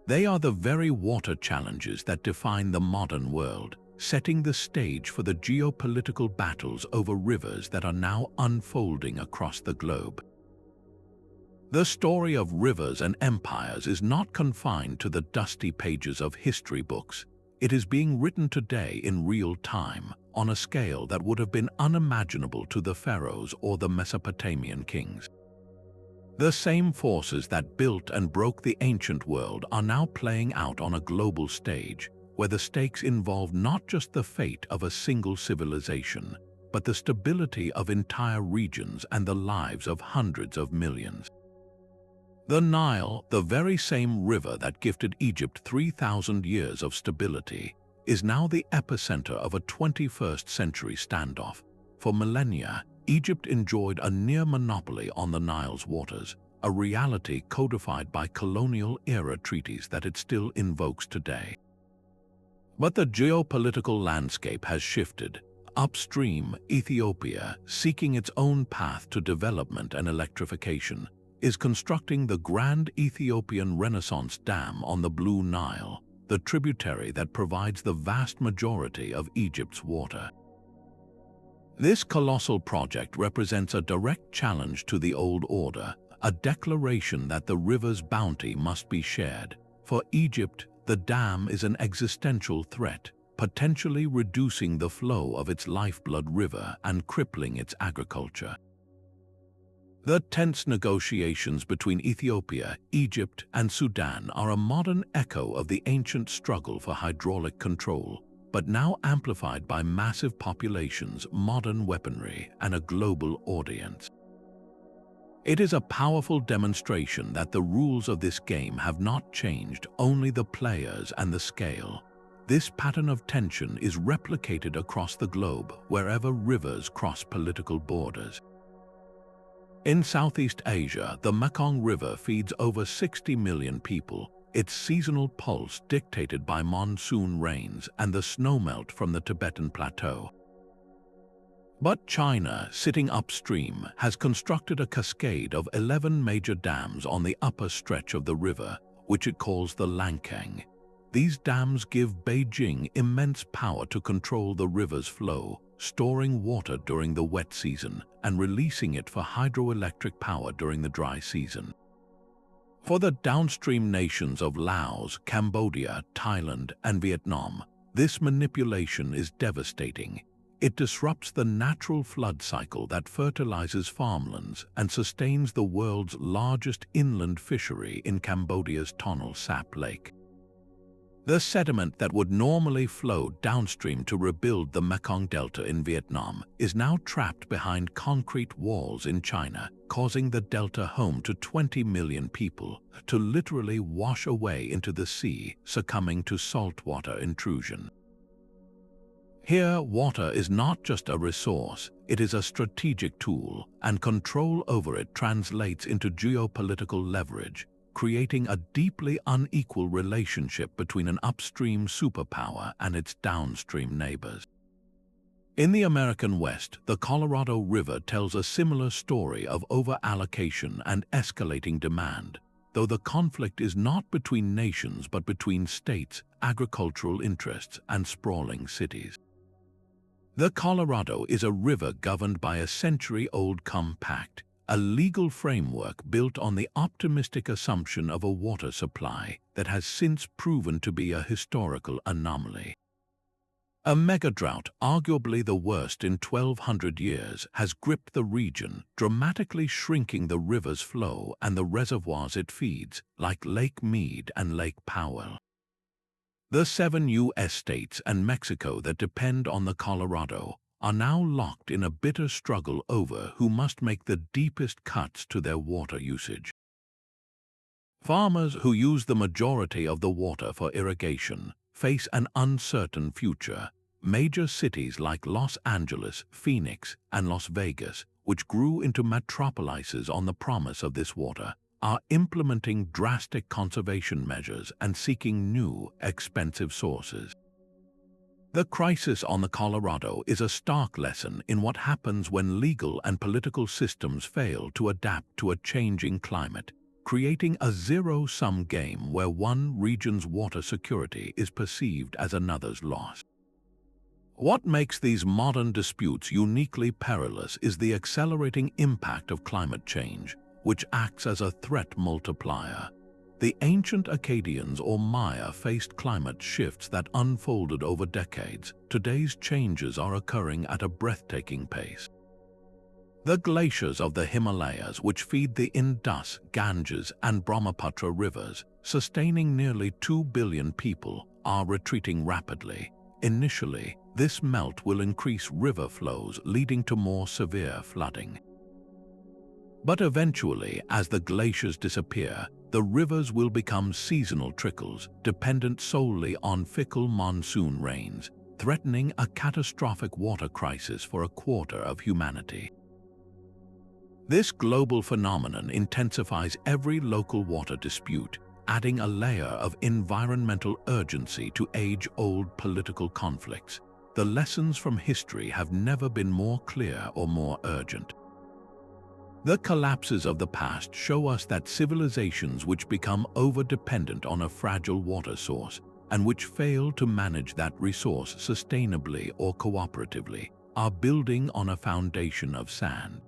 Speaker 1: They are the very water challenges that define the modern world, setting the stage for the geopolitical battles over rivers that are now unfolding across the globe. The story of rivers and empires is not confined to the dusty pages of history books. It is being written today in real time, on a scale that would have been unimaginable to the pharaohs or the Mesopotamian kings. The same forces that built and broke the ancient world are now playing out on a global stage, where the stakes involve not just the fate of a single civilization, but the stability of entire regions and the lives of hundreds of millions. The Nile, the very same river that gifted Egypt 3,000 years of stability, is now the epicenter of a 21st century standoff. For millennia, Egypt enjoyed a near monopoly on the Nile's waters, a reality codified by colonial-era treaties that it still invokes today. But the geopolitical landscape has shifted. Upstream, Ethiopia, seeking its own path to development and electrification, is constructing the Grand Ethiopian Renaissance Dam on the Blue Nile, the tributary that provides the vast majority of Egypt's water. This colossal project represents a direct challenge to the old order, a declaration that the river's bounty must be shared. For Egypt, the dam is an existential threat, potentially reducing the flow of its lifeblood river and crippling its agriculture. The tense negotiations between Ethiopia, Egypt, and Sudan are a modern echo of the ancient struggle for hydraulic control, but now amplified by massive populations, modern weaponry, and a global audience. It is a powerful demonstration that the rules of this game have not changed, only the players and the scale. This pattern of tension is replicated across the globe wherever rivers cross political borders. In Southeast Asia, the Mekong River feeds over 60 million people, its seasonal pulse dictated by monsoon rains and the snowmelt from the Tibetan Plateau. But China, sitting upstream, has constructed a cascade of 11 major dams on the upper stretch of the river, which it calls the Lancang. These dams give Beijing immense power to control the river's flow, storing water during the wet season and releasing it for hydroelectric power during the dry season. For the downstream nations of Laos, Cambodia, Thailand, and Vietnam, this manipulation is devastating. It disrupts the natural flood cycle that fertilizes farmlands and sustains the world's largest inland fishery in Cambodia's Tonle Sap Lake. The sediment that would normally flow downstream to rebuild the Mekong Delta in Vietnam is now trapped behind concrete walls in China, causing the delta, home to 20 million people, to literally wash away into the sea, succumbing to saltwater intrusion. Here, water is not just a resource, it is a strategic tool, and control over it translates into geopolitical leverage, creating a deeply unequal relationship between an upstream superpower and its downstream neighbors. In the American West, the Colorado River tells a similar story of over-allocation and escalating demand, though the conflict is not between nations but between states, agricultural interests, and sprawling cities. The Colorado is a river governed by a century-old compact, a legal framework built on the optimistic assumption of a water supply that has since proven to be a historical anomaly. A megadrought, arguably the worst in 1,200 years, has gripped the region, dramatically shrinking the river's flow and the reservoirs it feeds, like Lake Mead and Lake Powell. The 7 U.S. states and Mexico that depend on the Colorado are now locked in a bitter struggle over who must make the deepest cuts to their water usage. Farmers who use the majority of the water for irrigation face an uncertain future. Major cities like Los Angeles, Phoenix, and Las Vegas, which grew into metropolises on the promise of this water, are implementing drastic conservation measures and seeking new, expensive sources. The crisis on the Colorado is a stark lesson in what happens when legal and political systems fail to adapt to a changing climate, creating a zero-sum game where one region's water security is perceived as another's loss. What makes these modern disputes uniquely perilous is the accelerating impact of climate change, which acts as a threat multiplier. The ancient Akkadians or Maya faced climate shifts that unfolded over decades. Today's changes are occurring at a breathtaking pace. The glaciers of the Himalayas, which feed the Indus, Ganges, and Brahmaputra rivers, sustaining nearly 2 billion people, are retreating rapidly. Initially, this melt will increase river flows, leading to more severe flooding. But eventually, as the glaciers disappear, the rivers will become seasonal trickles, dependent solely on fickle monsoon rains, threatening a catastrophic water crisis for a quarter of humanity. This global phenomenon intensifies every local water dispute, adding a layer of environmental urgency to age-old political conflicts. The lessons from history have never been more clear or more urgent. The collapses of the past show us that civilizations which become over-dependent on a fragile water source and which fail to manage that resource sustainably or cooperatively are building on a foundation of sand.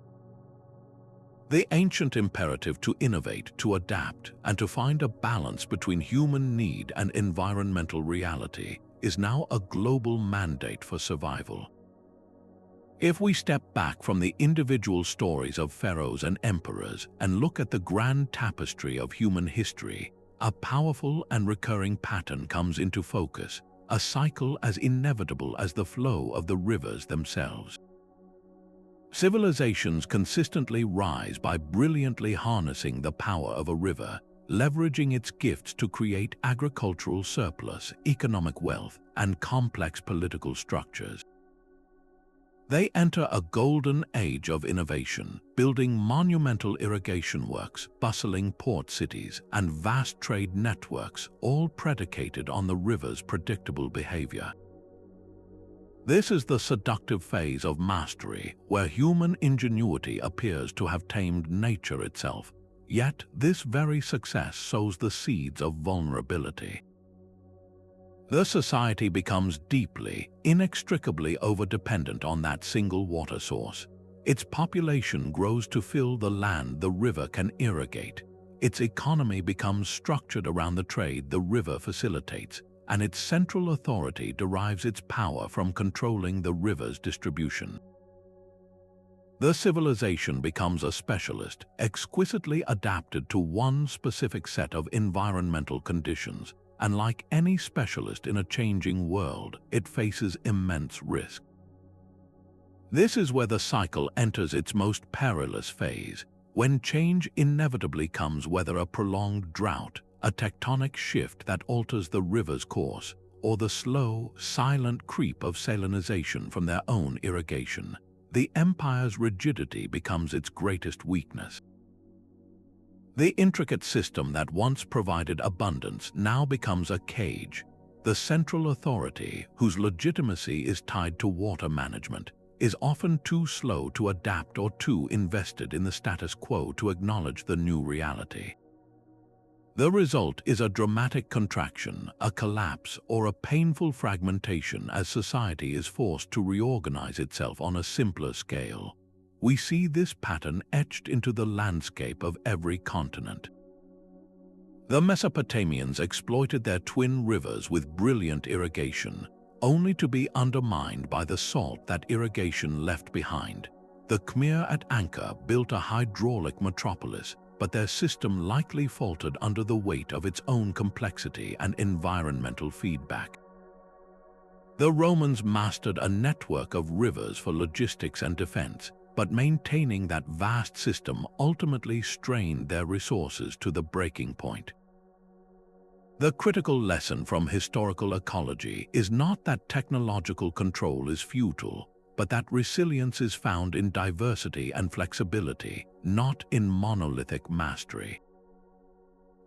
Speaker 1: The ancient imperative to innovate, to adapt, and to find a balance between human need and environmental reality is now a global mandate for survival. If we step back from the individual stories of pharaohs and emperors and look at the grand tapestry of human history, a powerful and recurring pattern comes into focus, a cycle as inevitable as the flow of the rivers themselves. Civilizations consistently rise by brilliantly harnessing the power of a river, leveraging its gifts to create agricultural surplus, economic wealth, and complex political structures. They enter a golden age of innovation, building monumental irrigation works, bustling port cities, and vast trade networks, all predicated on the river's predictable behavior. This is the seductive phase of mastery, where human ingenuity appears to have tamed nature itself. Yet, this very success sows the seeds of vulnerability. The society becomes deeply, inextricably overdependent on that single water source. Its population grows to fill the land the river can irrigate. Its economy becomes structured around the trade the river facilitates, and its central authority derives its power from controlling the river's distribution. The civilization becomes a specialist, exquisitely adapted to one specific set of environmental conditions, and like any specialist in a changing world, it faces immense risk. This is where the cycle enters its most perilous phase, when change inevitably comes, whether a prolonged drought, a tectonic shift that alters the river's course, or the slow, silent creep of salinization from their own irrigation, the empire's rigidity becomes its greatest weakness. The intricate system that once provided abundance now becomes a cage. The central authority, whose legitimacy is tied to water management, is often too slow to adapt or too invested in the status quo to acknowledge the new reality. The result is a dramatic contraction, a collapse, or a painful fragmentation as society is forced to reorganize itself on a simpler scale. We see this pattern etched into the landscape of every continent. The Mesopotamians exploited their twin rivers with brilliant irrigation, only to be undermined by the salt that irrigation left behind. The Khmer at Anka built a hydraulic metropolis, but their system likely faltered under the weight of its own complexity and environmental feedback. The Romans mastered a network of rivers for logistics and defense, but maintaining that vast system ultimately strained their resources to the breaking point. The critical lesson from historical ecology is not that technological control is futile, but that resilience is found in diversity and flexibility, not in monolithic mastery.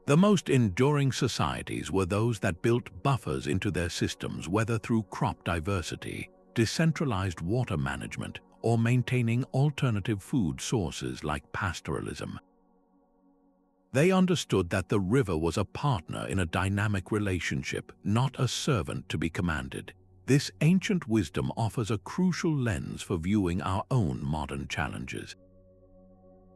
Speaker 1: The most enduring societies were those that built buffers into their systems, whether through crop diversity, decentralized water management, or maintaining alternative food sources like pastoralism. They understood that the river was a partner in a dynamic relationship, not a servant to be commanded. This ancient wisdom offers a crucial lens for viewing our own modern challenges.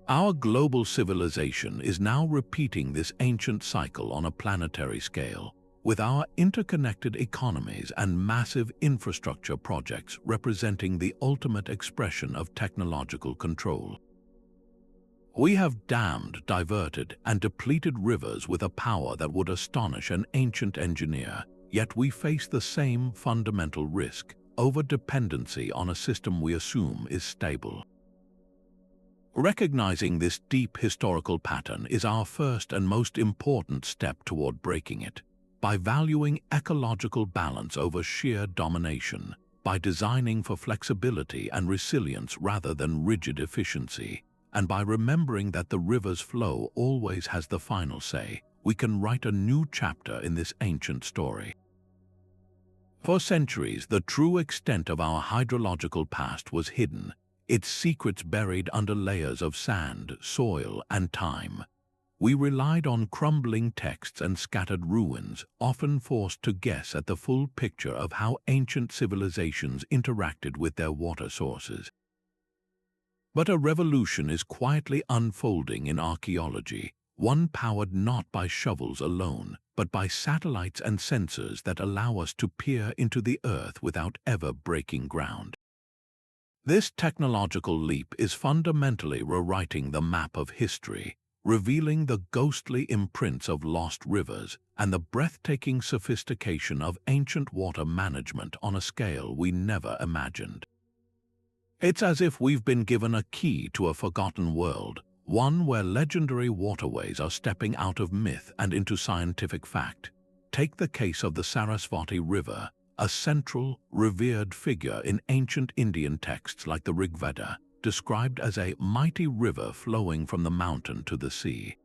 Speaker 1: Our global civilization is now repeating this ancient cycle on a planetary scale, with our interconnected economies and massive infrastructure projects representing the ultimate expression of technological control. We have dammed, diverted, and depleted rivers with a power that would astonish an ancient engineer, yet we face the same fundamental risk: over-dependency on a system we assume is stable. Recognizing this deep historical pattern is our first and most important step toward breaking it. By valuing ecological balance over sheer domination, by designing for flexibility and resilience rather than rigid efficiency, and by remembering that the river's flow always has the final say, we can write a new chapter in this ancient story. For centuries, the true extent of our hydrological past was hidden, its secrets buried under layers of sand, soil, and time. We relied on crumbling texts and scattered ruins, often forced to guess at the full picture of how ancient civilizations interacted with their water sources. But a revolution is quietly unfolding in archaeology, one powered not by shovels alone, but by satellites and sensors that allow us to peer into the earth without ever breaking ground. This technological leap is fundamentally rewriting the map of history, revealing the ghostly imprints of lost rivers and the breathtaking sophistication of ancient water management on a scale we never imagined. It's as if we've been given a key to a forgotten world, one where legendary waterways are stepping out of myth and into scientific fact. Take the case of the Sarasvati River, a central, revered figure in ancient Indian texts like the Rig Veda, described as a mighty river flowing from the mountain to the sea.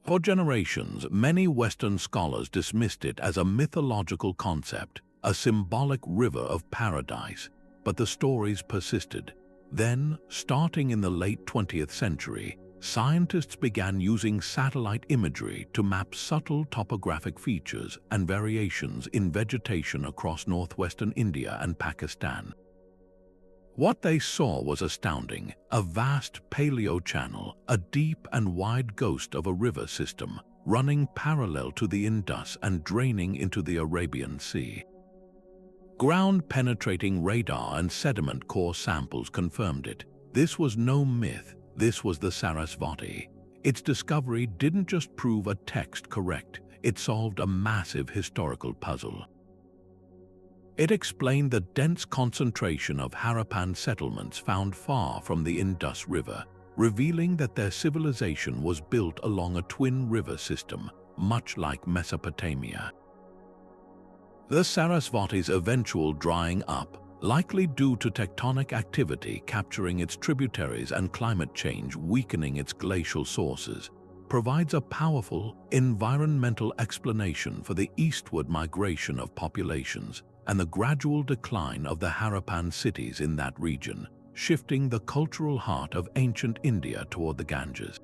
Speaker 1: For generations, many Western scholars dismissed it as a mythological concept, a symbolic river of paradise, but the stories persisted. Then, starting in the late 20th century, scientists began using satellite imagery to map subtle topographic features and variations in vegetation across northwestern India and Pakistan. What they saw was astounding: a vast paleo-channel, a deep and wide ghost of a river system, running parallel to the Indus and draining into the Arabian Sea. Ground-penetrating radar and sediment core samples confirmed it. This was no myth, this was the Sarasvati. Its discovery didn't just prove a text correct, it solved a massive historical puzzle. It explained the dense concentration of Harapan settlements found far from the Indus River, revealing that their civilization was built along a twin river system, much like Mesopotamia. The Sarasvati's eventual drying up, likely due to tectonic activity capturing its tributaries and climate change weakening its glacial sources, provides a powerful environmental explanation for the eastward migration of populations and the gradual decline of the Harapan cities in that region, shifting the cultural heart of ancient India toward the Ganges.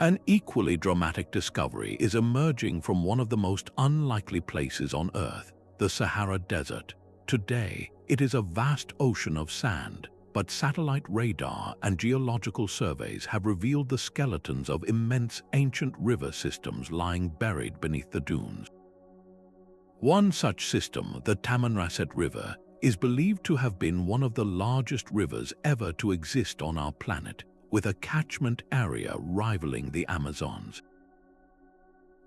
Speaker 1: An equally dramatic discovery is emerging from one of the most unlikely places on Earth, the Sahara Desert. Today, it is a vast ocean of sand, but satellite radar and geological surveys have revealed the skeletons of immense ancient river systems lying buried beneath the dunes. One such system, the Tamanrasset River, is believed to have been one of the largest rivers ever to exist on our planet, with a catchment area rivaling the Amazons.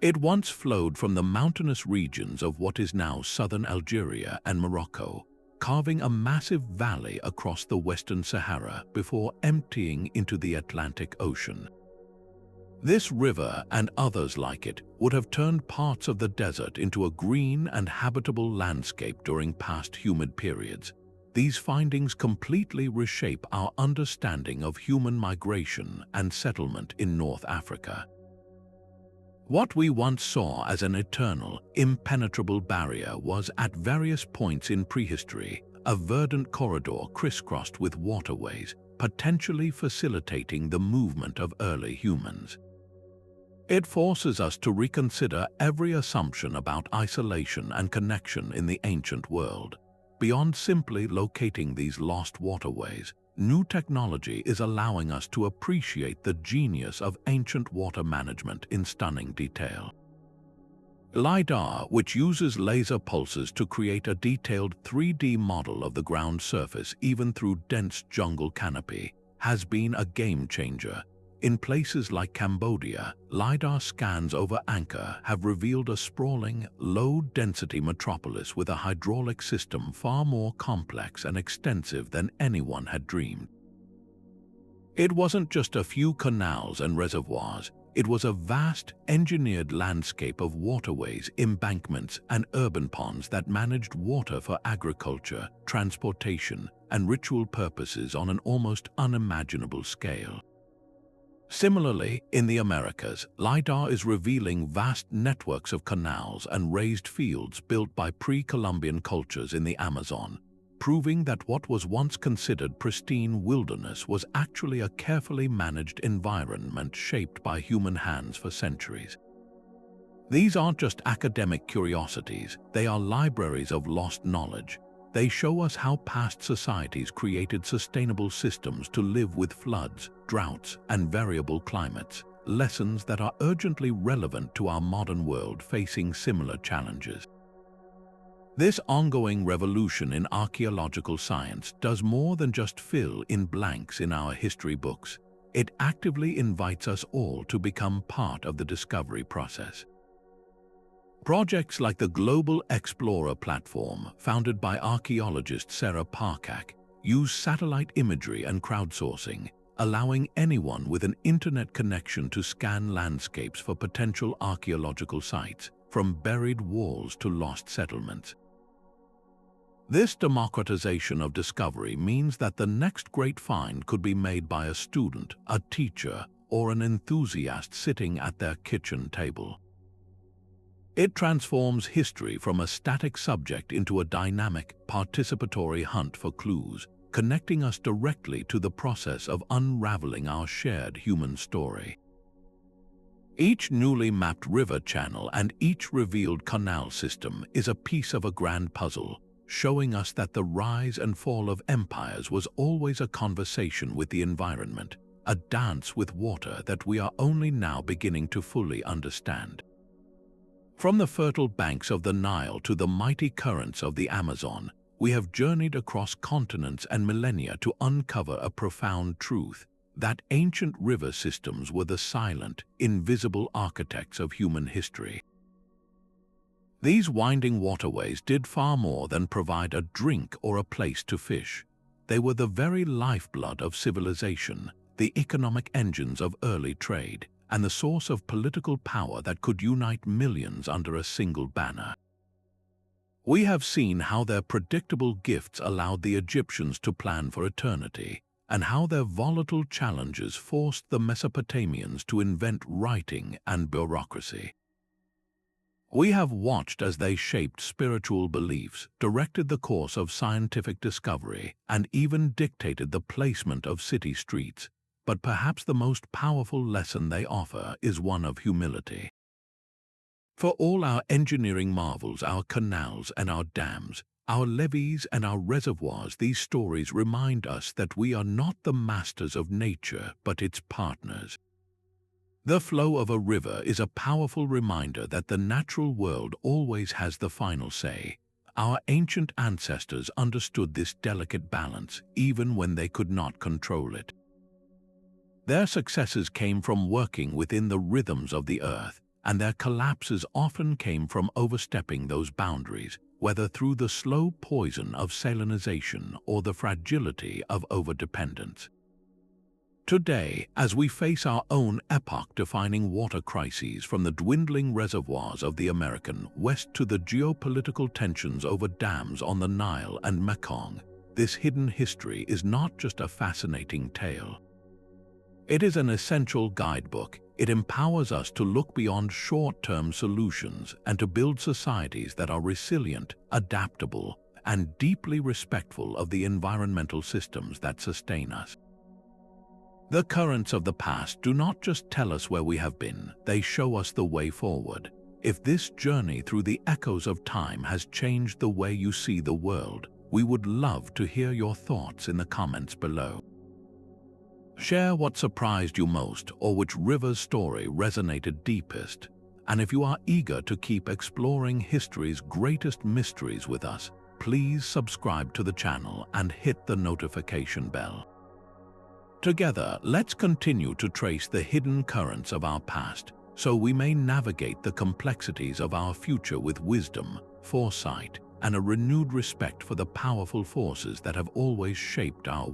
Speaker 1: It once flowed from the mountainous regions of what is now southern Algeria and Morocco, carving a massive valley across the Western Sahara before emptying into the Atlantic Ocean. This river and others like it would have turned parts of the desert into a green and habitable landscape during past humid periods. These findings completely reshape our understanding of human migration and settlement in North Africa. What we once saw as an eternal, impenetrable barrier was, at various points in prehistory, a verdant corridor crisscrossed with waterways, potentially facilitating the movement of early humans. It forces us to reconsider every assumption about isolation and connection in the ancient world. Beyond simply locating these lost waterways, new technology is allowing us to appreciate the genius of ancient water management in stunning detail. LiDAR, which uses laser pulses to create a detailed 3D model of the ground surface even through dense jungle canopy, has been a game changer. In places like Cambodia, LiDAR scans over Angkor have revealed a sprawling, low-density metropolis with a hydraulic system far more complex and extensive than anyone had dreamed. It wasn't just a few canals and reservoirs, it was a vast, engineered landscape of waterways, embankments, and urban ponds that managed water for agriculture, transportation, and ritual purposes on an almost unimaginable scale. Similarly, in the Americas, LiDAR is revealing vast networks of canals and raised fields built by pre-Columbian cultures in the Amazon, proving that what was once considered pristine wilderness was actually a carefully managed environment shaped by human hands for centuries. These aren't just academic curiosities, they are libraries of lost knowledge. They show us how past societies created sustainable systems to live with floods, droughts, and variable climates, lessons that are urgently relevant to our modern world facing similar challenges. This ongoing revolution in archaeological science does more than just fill in blanks in our history books. It actively invites us all to become part of the discovery process. Projects like the Global Explorer platform, founded by archaeologist Sarah Parcak, use satellite imagery and crowdsourcing, allowing anyone with an internet connection to scan landscapes for potential archaeological sites, from buried walls to lost settlements. This democratization of discovery means that the next great find could be made by a student, a teacher, or an enthusiast sitting at their kitchen table. It transforms history from a static subject into a dynamic, participatory hunt for clues, connecting us directly to the process of unraveling our shared human story. Each newly mapped river channel and each revealed canal system is a piece of a grand puzzle, showing us that the rise and fall of empires was always a conversation with the environment, a dance with water that we are only now beginning to fully understand. From the fertile banks of the Nile to the mighty currents of the Amazon, we have journeyed across continents and millennia to uncover a profound truth, that ancient river systems were the silent, invisible architects of human history. These winding waterways did far more than provide a drink or a place to fish. They were the very lifeblood of civilization, the economic engines of early trade, and the source of political power that could unite millions under a single banner. We have seen how their predictable gifts allowed the Egyptians to plan for eternity, and how their volatile challenges forced the Mesopotamians to invent writing and bureaucracy. We have watched as they shaped spiritual beliefs, directed the course of scientific discovery, and even dictated the placement of city streets. But perhaps the most powerful lesson they offer is one of humility. For all our engineering marvels, our canals and our dams, our levees and our reservoirs, these stories remind us that we are not the masters of nature, but its partners. The flow of a river is a powerful reminder that the natural world always has the final say. Our ancient ancestors understood this delicate balance, even when they could not control it. Their successes came from working within the rhythms of the earth, and their collapses often came from overstepping those boundaries, whether through the slow poison of salinization or the fragility of overdependence. Today, as we face our own epoch-defining water crises, from the dwindling reservoirs of the American West to the geopolitical tensions over dams on the Nile and Mekong, this hidden history is not just a fascinating tale. It is an essential guidebook. It empowers us to look beyond short-term solutions and to build societies that are resilient, adaptable, and deeply respectful of the environmental systems that sustain us. The currents of the past do not just tell us where we have been, they show us the way forward. If this journey through the echoes of time has changed the way you see the world, we would love to hear your thoughts in the comments below. Share what surprised you most or which river's story resonated deepest. And if you are eager to keep exploring history's greatest mysteries with us, please subscribe to the channel and hit the notification bell. Together, let's continue to trace the hidden currents of our past, so we may navigate the complexities of our future with wisdom, foresight, and a renewed respect for the powerful forces that have always shaped our world.